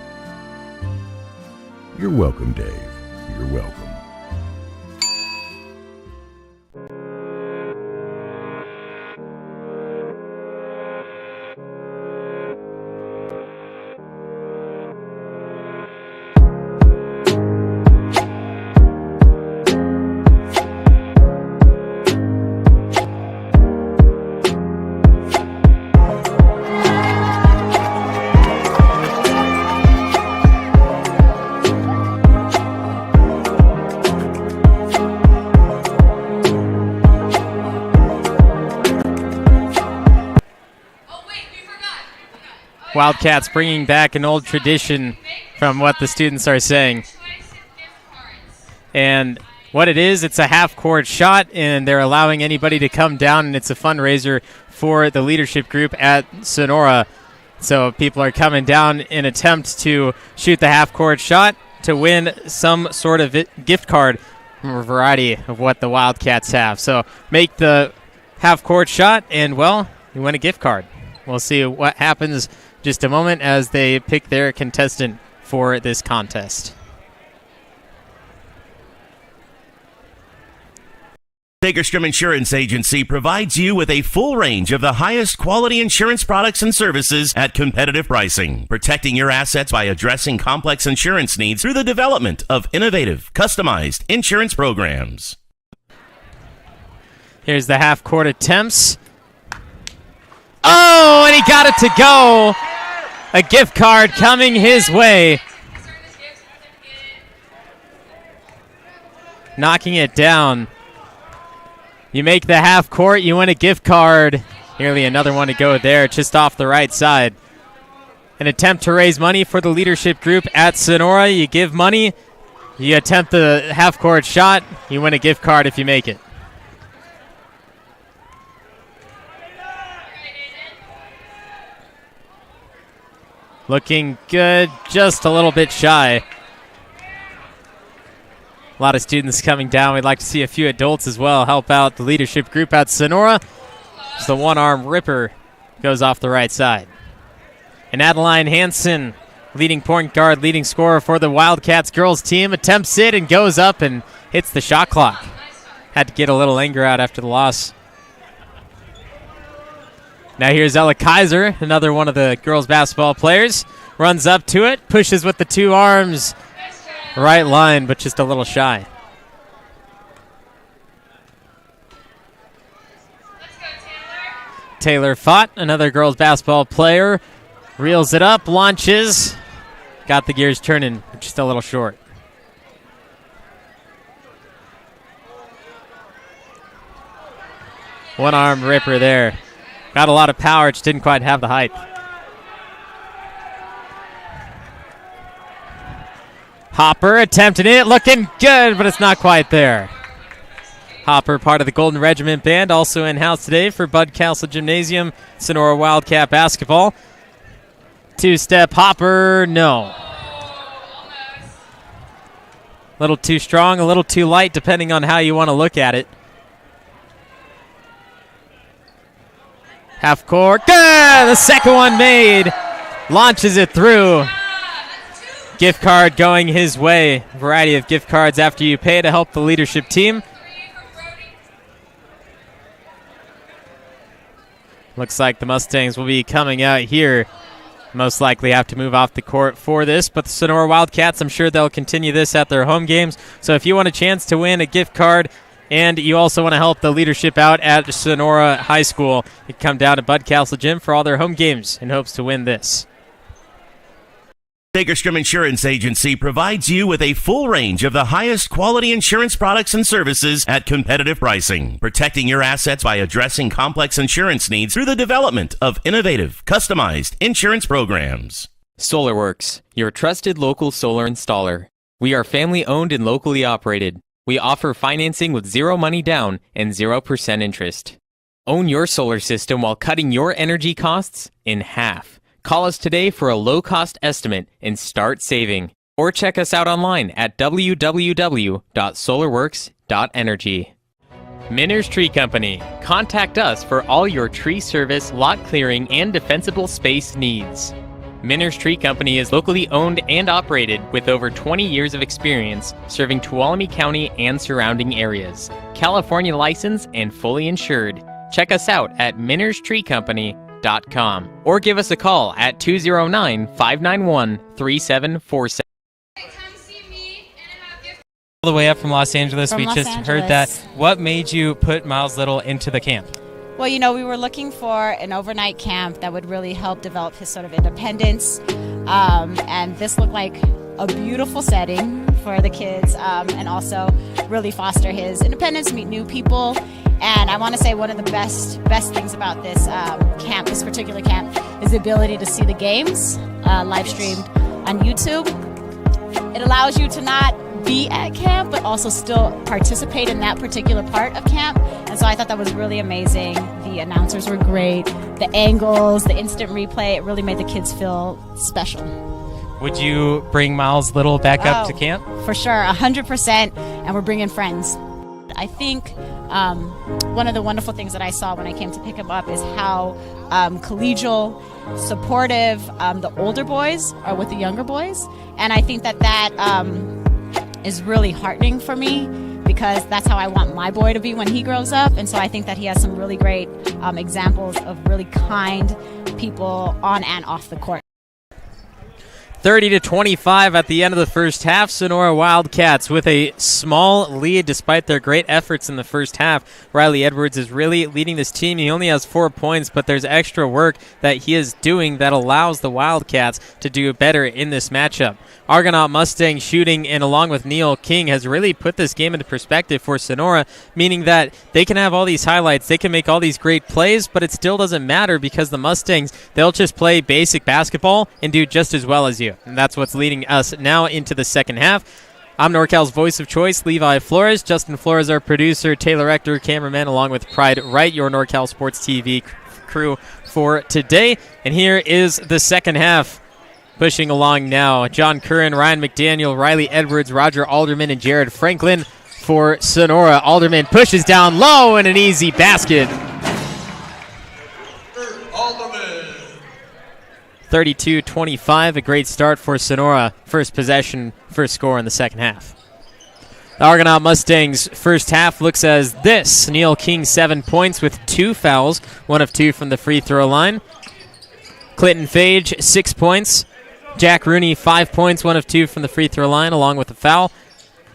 You're welcome, Dave. You're welcome. Wildcats bringing back an old tradition from what the students are saying. And what it is, it's a half-court shot, and they're allowing anybody to come down, and it's a fundraiser for the leadership group at Sonora. So people are coming down in attempt to shoot the half-court shot to win some sort of gift card from a variety of what the Wildcats have. So make the half-court shot, and, well, you win a gift card. We'll see what happens just a moment as they pick their contestant for this contest. Segerstrom Insurance Agency provides you with a full range of the highest quality insurance products and services at competitive pricing, protecting your assets by addressing complex insurance needs through the development of innovative, customized insurance programs. Here's the half-court attempts. Oh, and he got it to go. A gift card coming his way. Knocking it down. You make the half court, you win a gift card. Nearly another one to go there, just off the right side. An attempt to raise money for the leadership group at Sonora. You give money, you attempt the half court shot, you win a gift card if you make it. Looking good, just a little bit shy. A lot of students coming down. We'd like to see a few adults as well help out the leadership group at Sonora. It's the one-arm ripper goes off the right side. And Adeline Hansen, leading point guard, leading scorer for the Wildcats girls team, attempts it and goes up and hits the shot clock. Had to get a little anger out after the loss. Now here's Ella Kaiser, another one of the girls basketball players. Runs up to it, pushes with the two arms. Right line, but just a little shy. Taylor Fott, another girls basketball player, reels it up, launches. Got the gears turning, just a little short. One arm ripper there. Got a lot of power, just didn't quite have the height. Hopper attempting it, looking good, but it's not quite there. Hopper, part of the Golden Regiment Band, also in-house today for Bud Castle Gymnasium, Sonora Wildcat basketball. Two-step Hopper, no. A little too strong, a little too light, depending on how you want to look at it. Half court, good! The second one made. Launches it through. Gift card going his way. Variety of gift cards after you pay to help the leadership team. Looks like the Mustangs will be coming out here. Most likely have to move off the court for this, but the Sonora Wildcats, I'm sure they'll continue this at their home games. So if you want a chance to win a gift card and you also want to help the leadership out at Sonora High School, you can come down to Bud Castle Gym for all their home games in hopes to win this. Segerstrom Insurance Agency provides you with a full range of the highest quality insurance products and services at competitive pricing, protecting your assets by addressing complex insurance needs through the development of innovative, customized insurance programs. SolarWorks, your trusted local solar installer. We are family owned and locally operated. We offer financing with zero money down and 0% interest. Own your solar system while cutting your energy costs in half. Call us today for a low-cost estimate and start saving. Or check us out online at www.solarworks.energy. Minner's Tree Company. Contact us for all your tree service, lot clearing, and defensible space needs. Minner's Tree Company is locally owned and operated with over 20 years of experience serving Tuolumne County and surrounding areas. California licensed and fully insured. Check us out at minnerstreecompany.com or give us a call at 209-591-3747. All the way up from Los Angeles. From we Los just Angeles. heard that. What made you put Miles Little into the camp? Well, you know, we were looking for an overnight camp that would really help develop his sort of independence. And this looked like a beautiful setting for the kids and also really foster his independence, meet new people. And I want to say one of the best things about this camp, this particular camp, is the ability to see the games live streamed on YouTube. It allows you to not be at camp, but also still participate in that particular part of camp. And so I thought that was really amazing. The announcers were great. The angles, the instant replay, it really made the kids feel special. Would you bring Miles Little back up to camp? For sure, 100%. And we're bringing friends. I think one of the wonderful things that I saw when I came to pick him up is how collegial, supportive the older boys are with the younger boys. And I think that is really heartening for me because that's how I want my boy to be when he grows up. And so I think that he has some really great examples of really kind people on and off the court. 30-25 at the end of the first half. Sonora Wildcats with a small lead despite their great efforts in the first half. Riley Edwards is really leading this team. He only has 4 points, but there's extra work that he is doing that allows the Wildcats to do better in this matchup. Argonaut Mustang shooting, and along with Neil King, has really put this game into perspective for Sonora, meaning that they can have all these highlights, they can make all these great plays, but it still doesn't matter because the Mustangs, they'll just play basic basketball and do just as well as you. And that's what's leading us now into the second half. I'm NorCal's voice of choice, Levi Flores. Justin Flores, our producer. Taylor Rector, cameraman, along with Pride Wright, your NorCal Sports TV crew for today. And here is the second half. Pushing along now, John Curran, Ryan McDaniel, Riley Edwards, Roger Alderman, and Jared Franklin for Sonora. Alderman pushes down low and an easy basket. 32-25, a great start for Sonora. First possession, first score in the second half. The Argonaut Mustangs' first half looks as this. Neil King, 7 points with 2 fouls, 1 of 2 from the free throw line. Clinton Phage, 6 points. Jack Rooney, 5 points, 1 of 2 from the free throw line, along with a foul.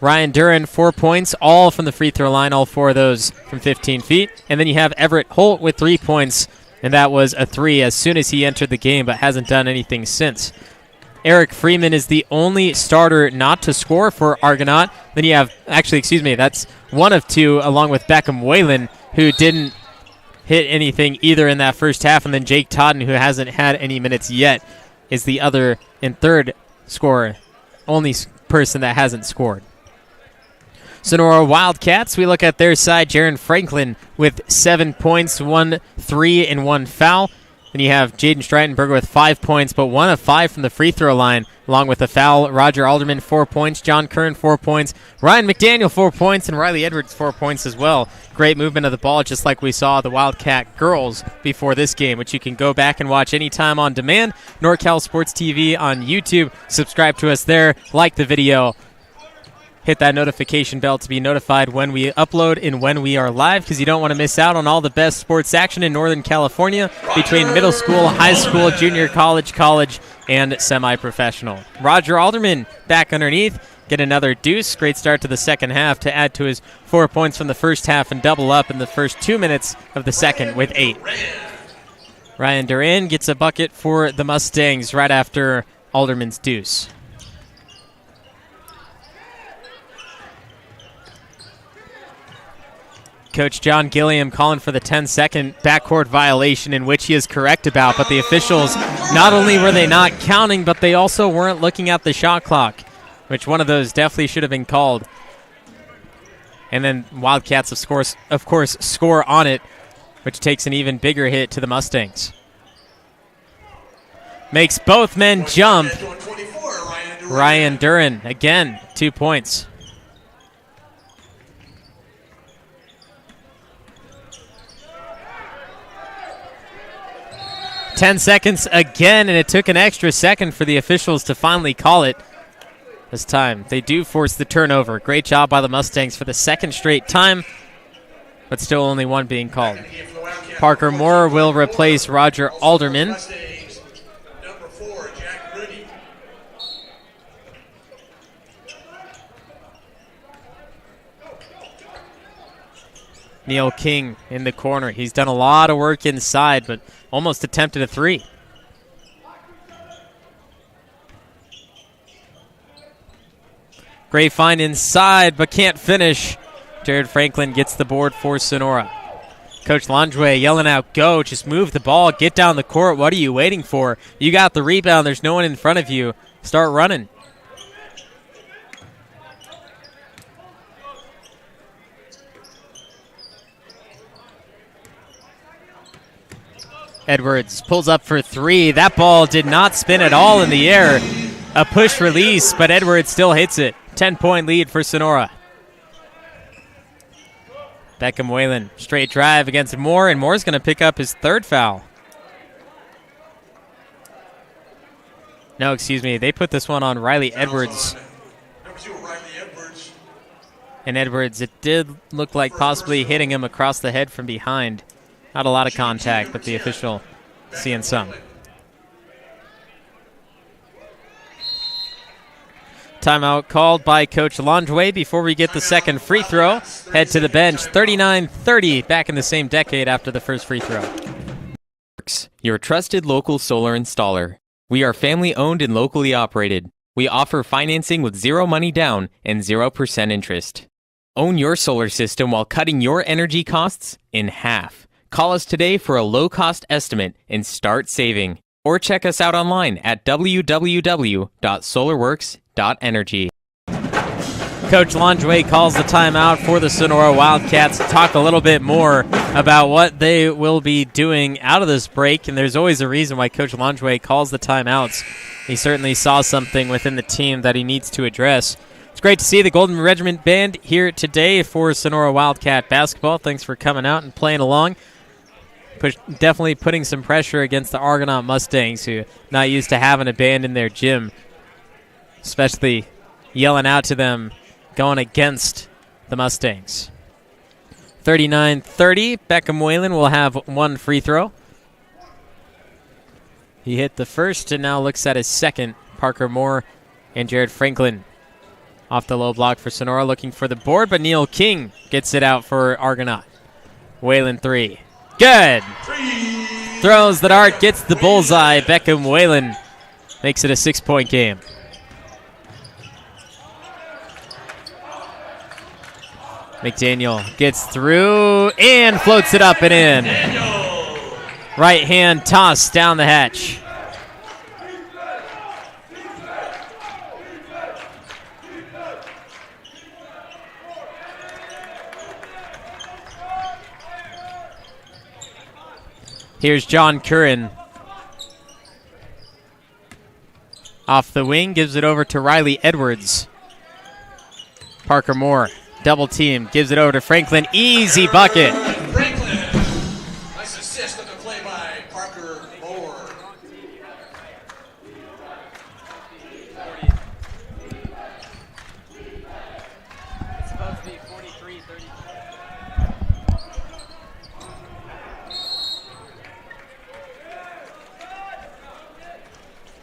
Ryan Duran, 4 points, all from the free throw line, all 4 of those from 15 feet. And then you have Everett Holt with 3 points, and that was a 3 as soon as he entered the game, but hasn't done anything since. Eric Freeman is the only starter not to score for Argonaut. Then you have, that's 1 of 2, along with Beckham Whalen, who didn't hit anything either in that first half. And then Jake Totten, who hasn't had any minutes yet, is the other and third scorer, only person that hasn't scored. Sonora Wildcats, we look at their side. Jaron Franklin with 7 points, 1 3, and 1 foul. Then you have Jaden Streitenberger with 5 points, but 1 of 5 from the free throw line, along with a foul. Roger Alderman, 4 points. John Kern, 4 points. Ryan McDaniel, 4 points, and Riley Edwards, 4 points as well. Great movement of the ball, just like we saw the Wildcat girls before this game, which you can go back and watch anytime on demand. NorCal Sports TV on YouTube. Subscribe to us there. Like the video. Hit that notification bell to be notified when we upload and when we are live, because you don't want to miss out on all the best sports action in Northern California between middle school, high school, junior college, and semi-professional. Roger Alderman back underneath. Get another deuce. Great start to the second half to add to his 4 points from the first half and double up in the first 2 minutes of the second with 8. Ryan Duran gets a bucket for the Mustangs right after Alderman's deuce. Coach John Gilliam calling for the 10-second backcourt violation, in which he is correct about, but the officials, not only were they not counting, but they also weren't looking at the shot clock, which one of those definitely should have been called. And then Wildcats, of course, score on it, which takes an even bigger hit to the Mustangs. Makes both men jump. Ryan Duran, again, 2 points. 10 seconds again, and it took an extra second for the officials to finally call it. This time, they do force the turnover. Great job by the Mustangs for the second straight time, but still only one being called. Parker Moore will replace Roger Alderman. Neil King in the corner. He's done a lot of work inside, but almost attempted a 3. Great find inside, but can't finish. Jared Franklin gets the board for Sonora. Coach Landre yelling out, go, just move the ball, get down the court. What are you waiting for? You got the rebound. There's no one in front of you. Start running. Edwards pulls up for 3. That ball did not spin at all in the air. A push release, but Edwards still hits it. 10-point lead for Sonora. Beckham Whalen, straight drive against Moore, and Moore's going to pick up his 3rd foul. No, excuse me. They put this one on Riley Edwards. And Edwards, it did look like possibly hitting him across the head from behind. Not a lot of contact, but the official seeing some. Timeout called by Coach Landre before we get the second free throw. Head to the bench, 39-30, back in the same decade after the first free throw. Your trusted local solar installer. We are family owned and locally operated. We offer financing with 0 money down and 0% interest. Own your solar system while cutting your energy costs in half. Call us today for a low-cost estimate and start saving. Or check us out online at www.solarworks.energy. Coach Langeway calls the timeout for the Sonora Wildcats to talk a little bit more about what they will be doing out of this break, and there's always a reason why Coach Langeway calls the timeouts. He certainly saw something within the team that he needs to address. It's great to see the Golden Regiment Band here today for Sonora Wildcat basketball. Thanks for coming out and playing along. Definitely putting some pressure against the Argonaut Mustangs, who are not used to having a band in their gym, especially yelling out to them going against the Mustangs. 39-30, Beckham Whalen will have one free throw. He hit the first and now looks at his second. Parker Moore and Jared Franklin off the low block for Sonora, looking for the board, but Neil King gets it out for Argonaut. Whalen three. Good. Throws the dart, gets the bullseye. Beckham Whalen makes it a 6-point game. McDaniel gets through and floats it up and in. Right hand toss down the hatch. Here's John Curran. Off the wing, gives it over to Riley Edwards. Parker Moore. Double team, gives it over to Franklin. Easy bucket. Franklin. Nice assist on the play by Parker Moore. It's supposed to be 43-30.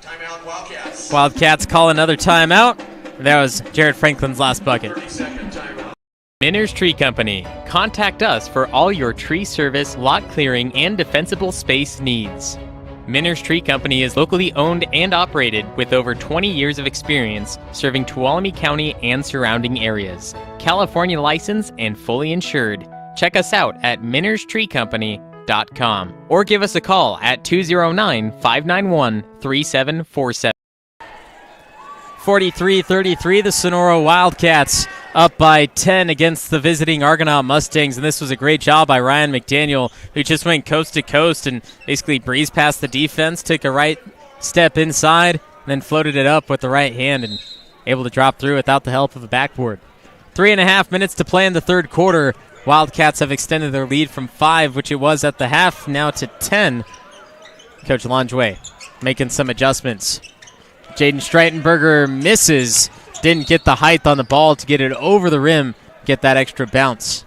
Timeout, Wildcats. Wildcats call another timeout. That was Jared Franklin's last bucket. 30-second timeout. Minners Tree Company. Contact us for all your tree service, lot clearing, and defensible space needs. Minners Tree Company is locally owned and operated with over 20 years of experience serving Tuolumne County and surrounding areas. California licensed and fully insured. Check us out at minnerstreecompany.com or give us a call at 209-591-3747. 43-33, the Sonora Wildcats up by 10 against the visiting Argonaut Mustangs, and this was a great job by Ryan McDaniel, who just went coast to coast and basically breezed past the defense, took a right step inside, and then floated it up with the right hand and able to drop through without the help of a backboard. 3.5 minutes to play in the third quarter. Wildcats have extended their lead from 5, which it was at the half, now to 10. Coach Langeway making some adjustments. Jaden Streitenberger misses. Didn't get the height on the ball to get it over the rim, get that extra bounce.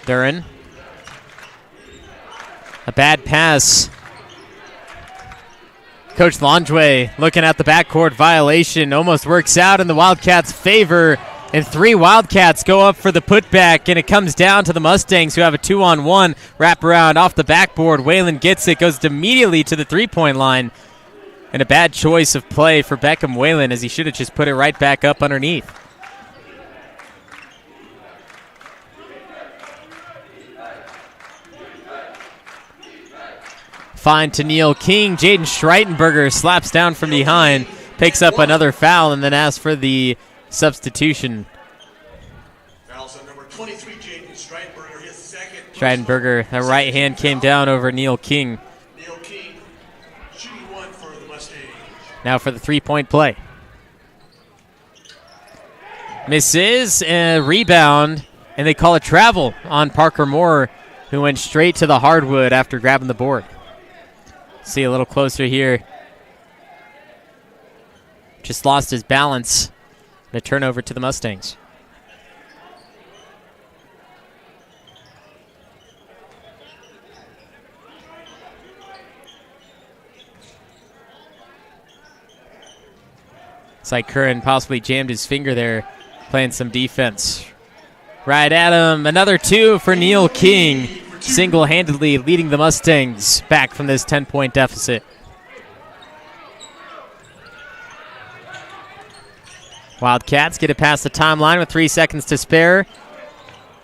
Duran. A bad pass. Coach Langeway looking at the backcourt violation. Almost works out in the Wildcats' favor. And 3 Wildcats go up for the putback, and it comes down to the Mustangs, who have a 2-on-1 wraparound off the backboard. Whalen gets it, goes immediately to the three-point line. And a bad choice of play for Beckham Whalen, as he should have just put it right back up underneath. Fine to Neil King. Jaden Streitenberger slaps down from behind, picks up another foul, and then asks for the substitution. Fouls on number 23, Jaden Streitenberger, his second. Streitenberger, that right hand came down over Neil King. Neil King shooting one for the Mustangs. Now for the three-point play. Misses, and rebound, and they call a travel on Parker Moore, who went straight to the hardwood after grabbing the board. See a little closer here. Just lost his balance. And a turnover to the Mustangs. It's like Curran possibly jammed his finger there, playing some defense. Right at him. Another 2 for Neil King. Single-handedly leading the Mustangs back from this 10-point deficit. Wildcats get it past the timeline with 3 seconds to spare.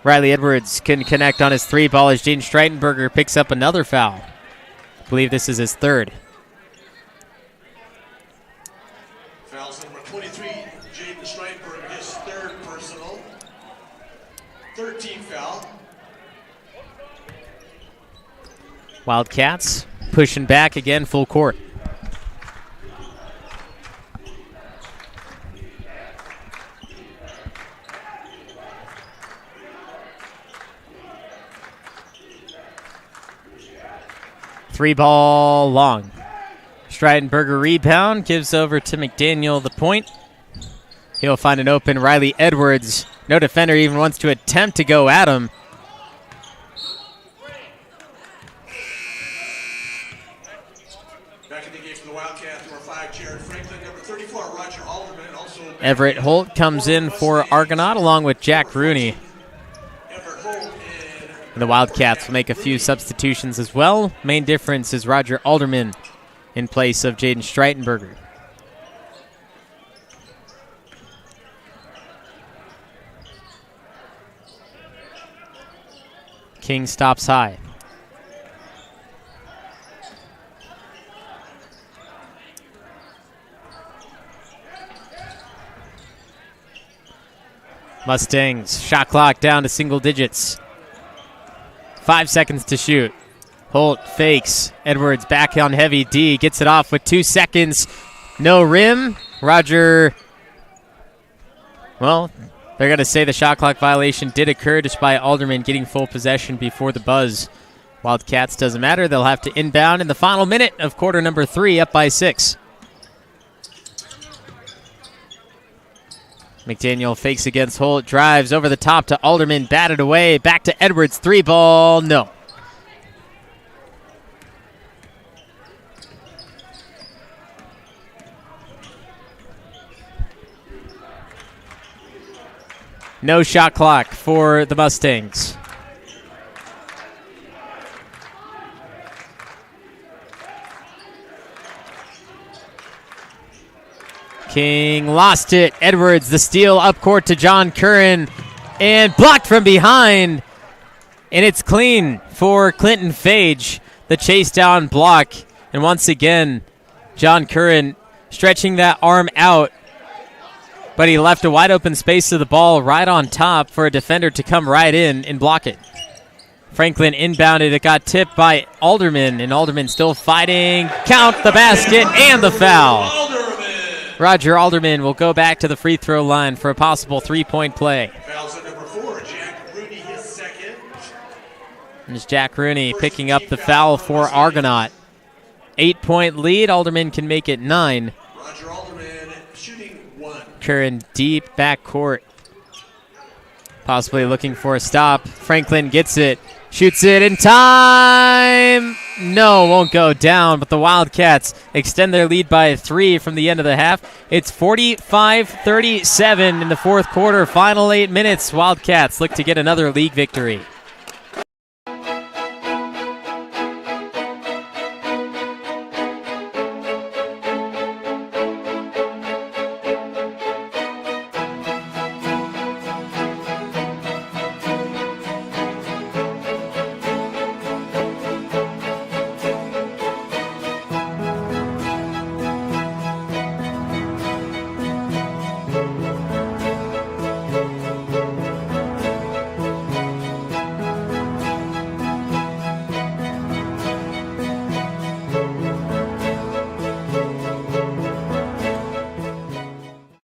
Riley Edwards couldn't connect on his three ball as Jaden Streitenberger picks up another foul. I believe this is his third. Fouls number 23, Jaden Streitenberger, his third personal. 13th foul. Wildcats pushing back again, full court. Three ball long. Streitenberger rebound, gives over to McDaniel the point. He'll find an open Riley Edwards. No defender even wants to attempt to go at him. Back in the game for the Wildcats, number 5, Jared Franklin. Number 34, Roger Alderman. Also Everett Holt comes in for Argonaut along with Jack Rooney. And the Wildcats will make a few substitutions as well. Main difference is Roger Alderman in place of Jaden Streitenberger. King stops high. Mustangs, shot clock down to single digits. 5 seconds to shoot. Holt fakes. Edwards back on heavy D. Gets it off with 2 seconds. No rim. Roger. Well, they're going to say the shot clock violation did occur just by Alderman getting full possession before the buzz. Wildcats doesn't matter. They'll have to inbound in the final minute of quarter number 3, up by 6. McDaniel fakes against Holt, drives over the top to Alderman, batted away, back to Edwards, three ball, no. No shot clock for the Mustangs. King lost it. Edwards, the steal up court to John Curran, and blocked from behind. And it's clean for Clinton Fage. The chase down block. And once again, John Curran stretching that arm out. But he left a wide open space to the ball right on top for a defender to come right in and block it. Franklin inbounded. It got tipped by Alderman, and Alderman still fighting. Count the basket and the foul. Roger Alderman will go back to the free throw line for a possible three-point play. Fouls at number 4, Jack Rooney, his second. And it's Jack Rooney picking up the foul for Argonaut. 8-point lead. Alderman can make it 9. Roger Alderman shooting 1. Curran deep backcourt. Possibly looking for a stop. Franklin gets it. Shoots it in time. No, won't go down, but the Wildcats extend their lead by 3 from the end of the half. It's 45-37 in the fourth quarter. Final 8 minutes. Wildcats look to get another league victory.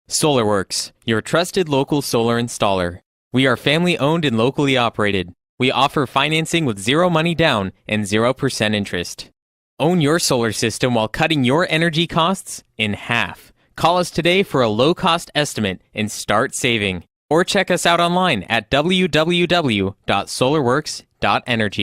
SolarWorks, your trusted local solar installer. We are family owned and locally operated. We offer financing with zero money down and 0% interest. Own your solar system while cutting your energy costs in half. Call us today for a low-cost estimate and start saving. Or check us out online at www.solarworks.energy.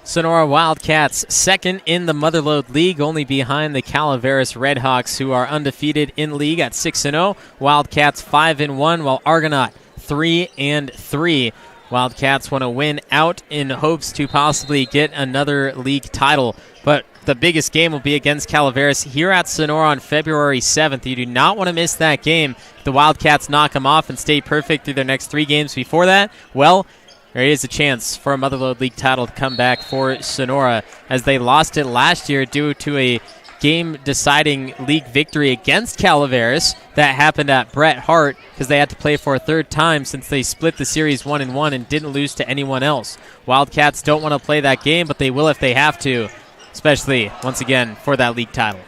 Sonora Wildcats second in the Motherlode League, only behind the Calaveras Redhawks, who are undefeated in league at 6-0. Wildcats 5-1, while Argonaut 3-3. Wildcats want to win out in hopes to possibly get another league title. But the biggest game will be against Calaveras here at Sonora on February 7th. You do not want to miss that game. If the Wildcats knock them off and stay perfect through their next 3 games before that, well, there is a chance for a Motherlode League title to come back for Sonora, as they lost it last year due to a game-deciding league victory against Calaveras that happened at Bret Hart, because they had to play for a 3rd time since they split the series 1-1 and didn't lose to anyone else. Wildcats don't want to play that game, but they will if they have to, especially, once again, for that league title.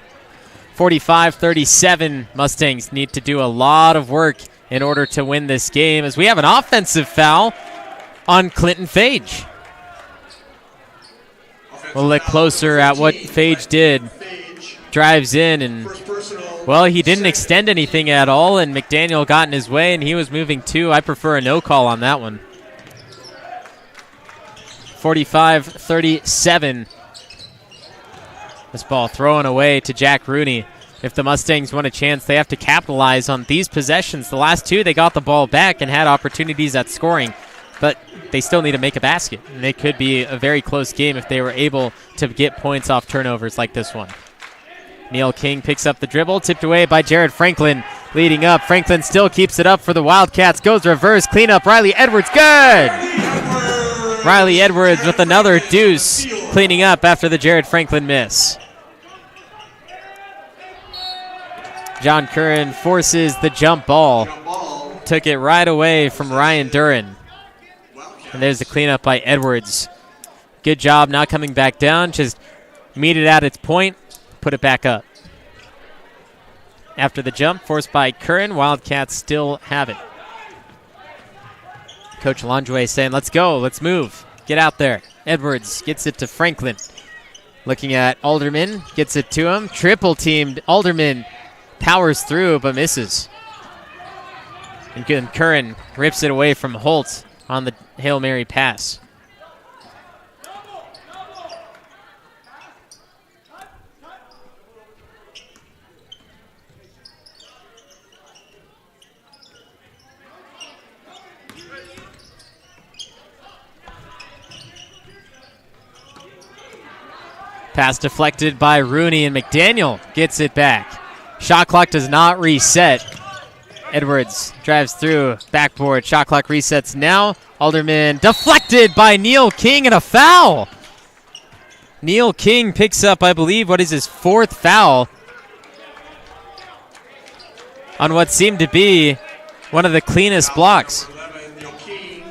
45-37, Mustangs need to do a lot of work in order to win this game, as we have an offensive foul on Clinton Fage. We'll look closer at what Fage did. Drives in, and, well, he didn't extend anything at all, and McDaniel got in his way, and he was moving too. I prefer a no call on that one. 45-37. This ball thrown away to Jack Rooney. If the Mustangs want a chance, they have to capitalize on these possessions. The last 2, they got the ball back and had opportunities at scoring, but they still need to make a basket, and it could be a very close game if they were able to get points off turnovers like this one. Neil King picks up the dribble, tipped away by Jared Franklin. Leading up, Franklin still keeps it up for the Wildcats. Goes reverse, cleanup, Riley Edwards, good! Riley Edwards with another deuce, cleaning up after the Jared Franklin miss. John Curran forces the jump ball. Took it right away from Ryan Duran. And there's the cleanup by Edwards. Good job not coming back down, just meet it at its point. Put it back up. After the jump, forced by Curran, Wildcats still have it. Coach Lonjouet saying, let's go, let's move. Get out there. Edwards gets it to Franklin. Looking at Alderman, gets it to him. Triple teamed. Alderman powers through but misses. And Curran rips it away from Holt on the Hail Mary pass. Pass deflected by Rooney, and McDaniel gets it back. Shot clock does not reset. Edwards drives through, backboard. Shot clock resets now. Alderman deflected by Neil King, and a foul. Neil King picks up, I believe, what is his 4th foul on what seemed to be one of the cleanest blocks. 11, Neil King,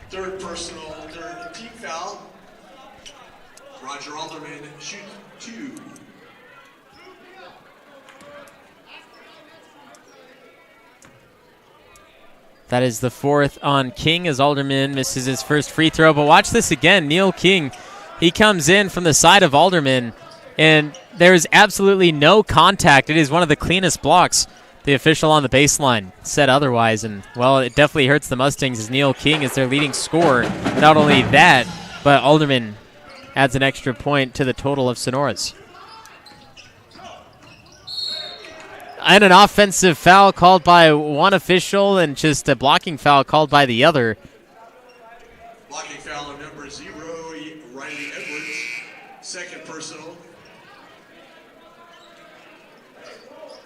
3rd personal, 3rd team foul. Roger Alderman shoots 2. That is the 4th on King, as Alderman misses his first free throw. But watch this again. Neil King, he comes in from the side of Alderman, and there's absolutely no contact. It is one of the cleanest blocks. The official on the baseline said otherwise, and, well, it definitely hurts the Mustangs as Neil King is their leading scorer. Not only that, but Alderman adds an extra point to the total of Sonora's. And an offensive foul called by one official and just a blocking foul called by the other. Blocking foul on number 0, Riley Edwards. 2nd personal.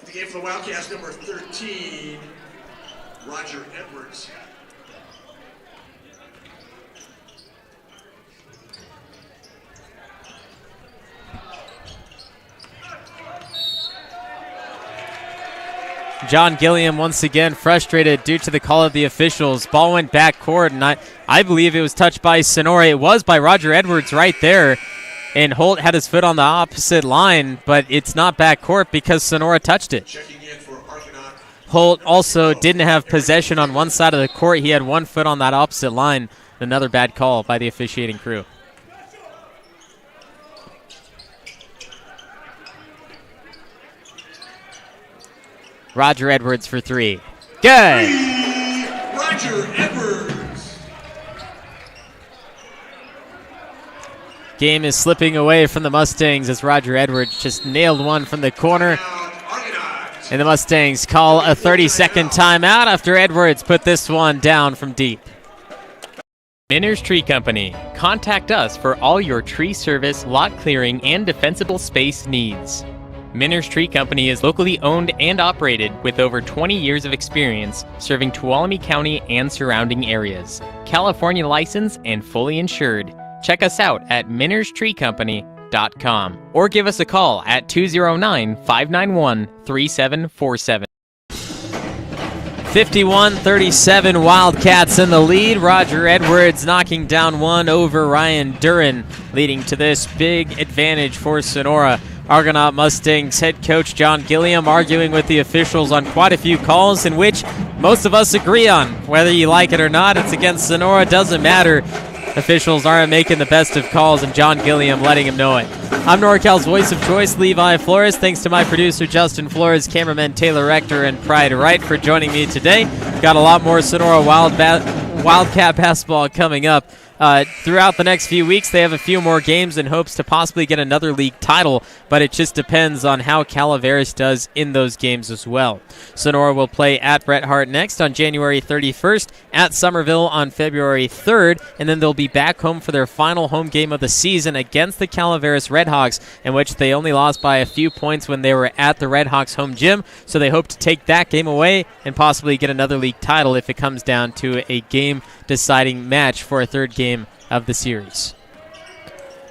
The game for the Wildcats, number 13, Roger Edwards. John Gilliam once again frustrated due to the call of the officials. Ball went back court, and I believe it was touched by Sonora. It was by Roger Edwards right there, and Holt had his foot on the opposite line, but it's not back court because Sonora touched it. Checking in for Argonaut. Holt also didn't have possession on one side of the court. He had 1 foot on that opposite line. Another bad call by the officiating crew. Roger Edwards for 3. Good. Roger Edwards. Game is slipping away from the Mustangs as Roger Edwards just nailed one from the corner. And the Mustangs call a 30-second timeout after Edwards put this one down from deep. Minner's Tree Company. Contact us for all your tree service, lot clearing, and defensible space needs. Minner's Tree Company is locally owned and operated with over 20 years of experience serving Tuolumne County and surrounding areas. California licensed and fully insured. Check us out at minnerstreecompany.com or give us a call at 209-591-3747. 51-37, Wildcats in the lead. Roger Edwards knocking down one over Ryan Duran, leading to this big advantage for Sonora. Argonaut Mustangs head coach John Gilliam arguing with the officials on quite a few calls in which most of us agree on. Whether you like it or not, it's against Sonora, doesn't matter. Officials aren't making the best of calls, and John Gilliam letting him know it. I'm NorCal's voice of choice, Levi Flores. Thanks to my producer, Justin Flores, cameraman Taylor Rector, and Pride Wright for joining me today. Got a lot more Sonora Wildcat basketball coming up. Throughout the next few weeks, they have a few more games in hopes to possibly get another league title, but it just depends on how Calaveras does in those games as well. Sonora will play at Bret Hart next on January 31st, at Somerville on February 3rd, and then they'll be back home for their final home game of the season against the Calaveras Redhawks, in which they only lost by a few points when they were at the Redhawks home gym, so they hope to take that game away and possibly get another league title if it comes down to a game-deciding match for a third game of the series.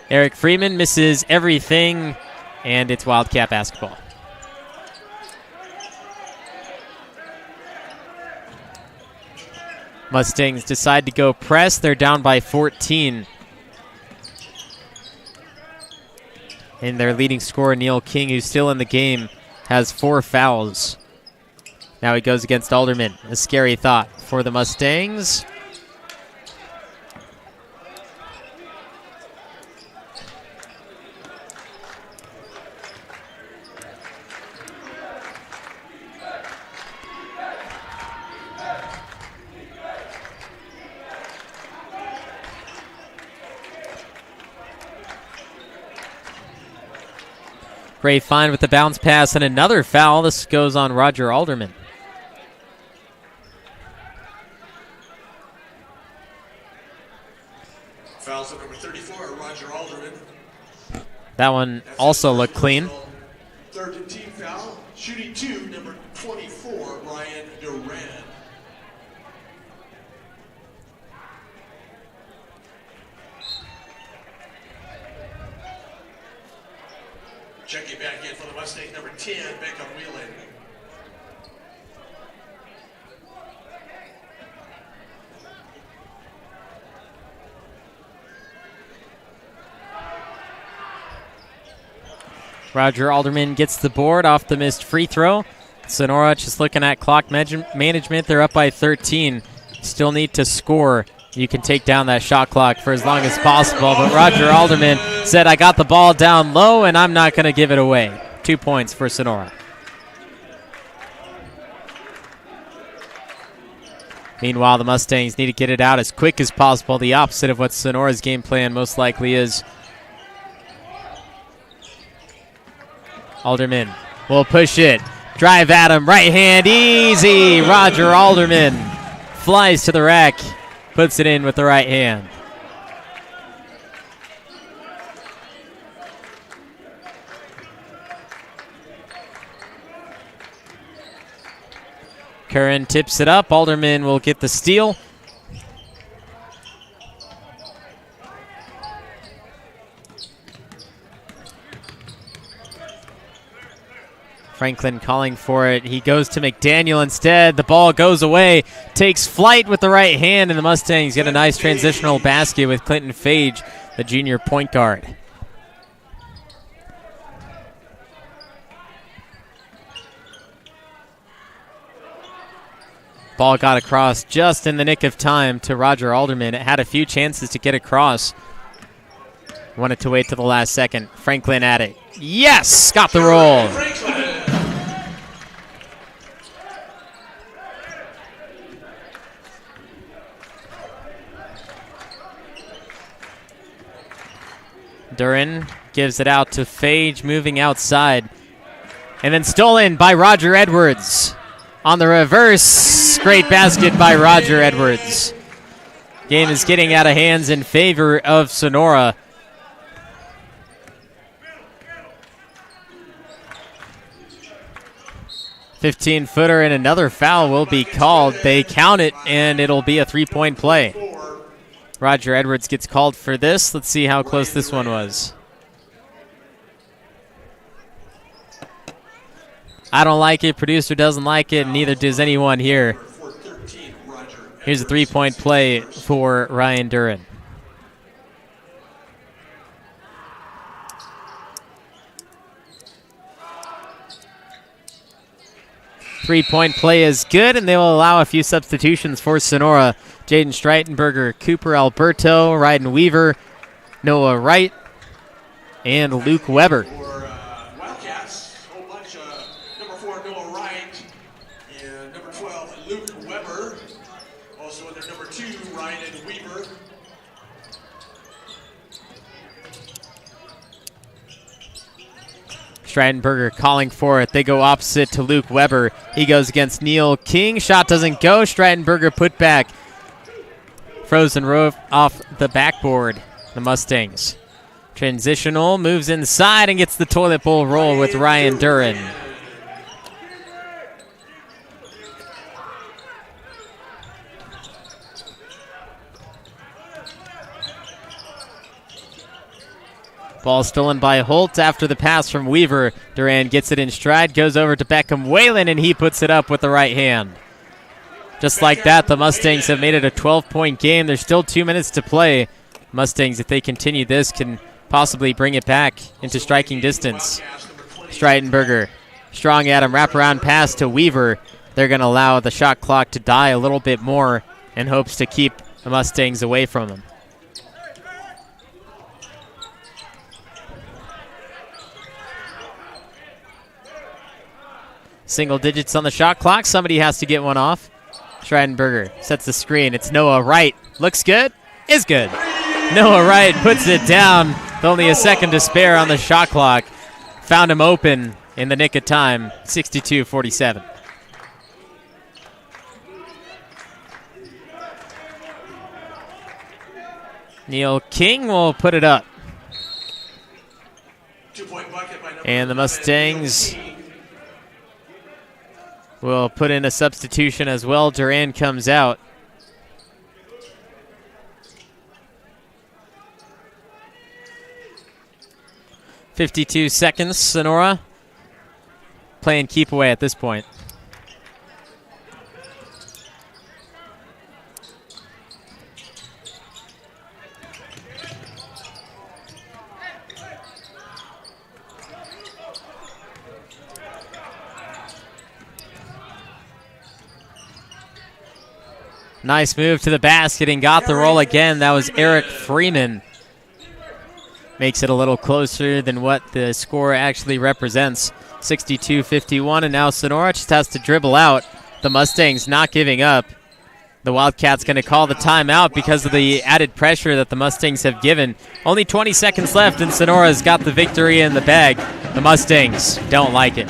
Eric Freeman misses everything, and it's Wildcat basketball. Mustangs decide to go press. They're down by 14. And their leading scorer, Neil King, who's still in the game, has 4 fouls. Now he goes against Alderman. A scary thought for the Mustangs. Ray Fine with the bounce pass and another foul. This goes on Roger Alderman. Fouls at number 34, Roger Alderman. That one also looked clean. Third and team foul, shooting 2, number 24, Ryan Duran. Checking back in for the Mustang, number 10, Becca Whelan. Roger Alderman gets the board off the missed free throw. Sonora just looking at clock management. They're up by 13. Still need to score. You can take down that shot clock for as long as possible, but Roger Alderman said, I got the ball down low, and I'm not going to give it away. 2 points for Sonora. Meanwhile, the Mustangs need to get it out as quick as possible, the opposite of what Sonora's game plan most likely is. Alderman will push it. Drive at him, right hand, easy. Roger Alderman flies to the rack, puts it in with the right hand. Curran tips it up. Alderman will get the steal. Franklin calling for it. He goes to McDaniel instead. The ball goes away. Takes flight with the right hand, and the Mustangs get a nice transitional basket with Clinton Fage, the junior point guard. Ball got across just in the nick of time to Roger Alderman. It had a few chances to get across. Wanted to wait till the last second. Franklin at it. Yes! Got the roll. Duran gives it out to Fage, moving outside. And then stolen by Roger Edwards. On the reverse, great basket by Roger Edwards. Game is getting out of hands in favor of Sonora. "15-footer and another foul will be called. They count it, and it'll be a 3-point play. Roger Edwards gets called for this. Let's see how close this one was. I don't like it. Producer doesn't like it, and neither does anyone here. Here's a 3-point play for Ryan Duran. Three-point play is good, and they will allow a few substitutions for Sonora. Jaden Streitenberger, Cooper Alberto, Ryden Weaver, Noah Wright, and Luke Weber. Wildcats, a whole bunch of number 4, Noah Wright, and number 12, Luke Weber. Also in their number 2, Ryden Weaver. Streitenberger calling for it. They go opposite to Luke Weber. He goes against Neil King. Shot doesn't go. Streitenberger put back. Frozen roof off the backboard. The Mustangs. Transitional, moves inside and gets the toilet bowl roll with Ryan Duran. Ball stolen by Holt after the pass from Weaver. Duran gets it in stride, goes over to Beckham Whalen, and he puts it up with the right hand. Just like that, the Mustangs have made it a 12-point game. There's still 2 minutes to play. Mustangs, if they continue this, can possibly bring it back into striking distance. Streitenberger, strong at him, wraparound pass to Weaver. They're going to allow the shot clock to die a little bit more in hopes to keep the Mustangs away from them. Single digits on the shot clock. Somebody has to get one off. Streitenberger sets the screen. It's Noah Wright. Looks good. Is good. Noah Wright puts it down with only a second to spare on the shot clock. Found him open in the nick of time. 62-47. Neil King will put it up. And the Mustangs will put in a substitution as well. Duran comes out. "52 seconds, Sonora. Playing keep away at this point. Nice move to the basket and got the roll again. That was Eric Freeman. Makes it a little closer than what the score actually represents. 62-51, and now Sonora just has to dribble out. The Mustangs not giving up. The Wildcats going to call the timeout because of the added pressure that the Mustangs have given. Only 20 seconds left, and Sonora's got the victory in the bag. The Mustangs don't like it.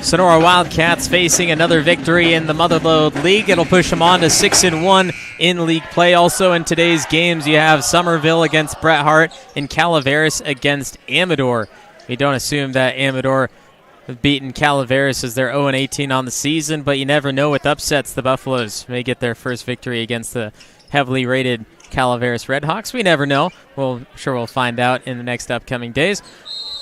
Sonora Wildcats facing another victory in the Motherlode League. It'll push them on to 6-1 in league play. Also in today's games, you have Somerville against Bret Hart and Calaveras against Amador. We don't assume that Amador have beaten Calaveras as they're 0-18 on the season, but you never know with upsets. The Buffaloes may get their first victory against the heavily rated Calaveras Redhawks. We never know. We'll find out in the next upcoming days.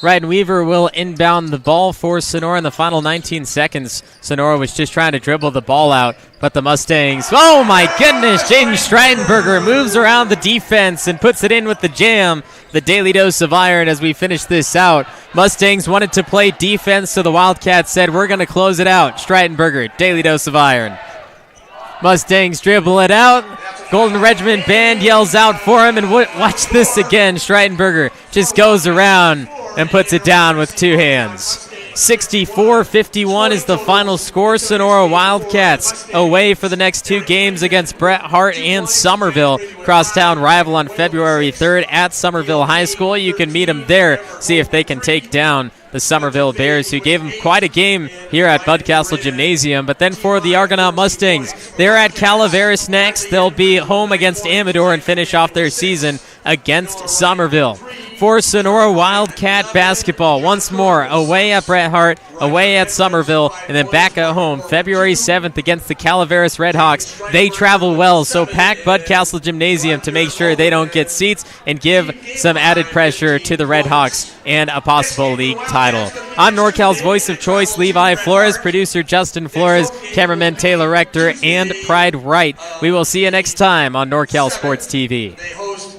Ryan Weaver will inbound the ball for Sonora in the final 19 seconds. Sonora was just trying to dribble the ball out, but the Mustangs, oh my goodness, Jaden Streitenberger moves around the defense and puts it in with the jam. The Daily Dose of Iron as we finish this out. Mustangs wanted to play defense, so the Wildcats said, we're going to close it out. Streitenberger, Daily Dose of Iron. Mustangs dribble it out. Golden Regiment Band yells out for him, and watch this again. Streitenberger just goes around and puts it down with two hands. 64-51 is the final score. Sonora Wildcats away for the next two games against Bret Harte and Somerville. Crosstown rival on February 3rd at Somerville High School. You can meet them there, see if they can take down the Somerville Bears, who gave them quite a game here at Bud Castle Gymnasium. But then for the Argonaut Mustangs, they're at Calaveras next. They'll be home against Amador and finish off their season against Somerville. For Sonora Wildcat basketball, once more away at Bret Harte, away at Somerville, and then back at home February 7th against the Calaveras Redhawks. They travel well, so pack Bud Castle Gymnasium to make sure they don't get seats and give some added pressure to the Redhawks and a possible league title. I'm NorCal's voice of choice, Levi Flores, producer Justin Flores, cameraman Taylor Rector, and Pride Wright. We will see you next time on NorCal Sports TV.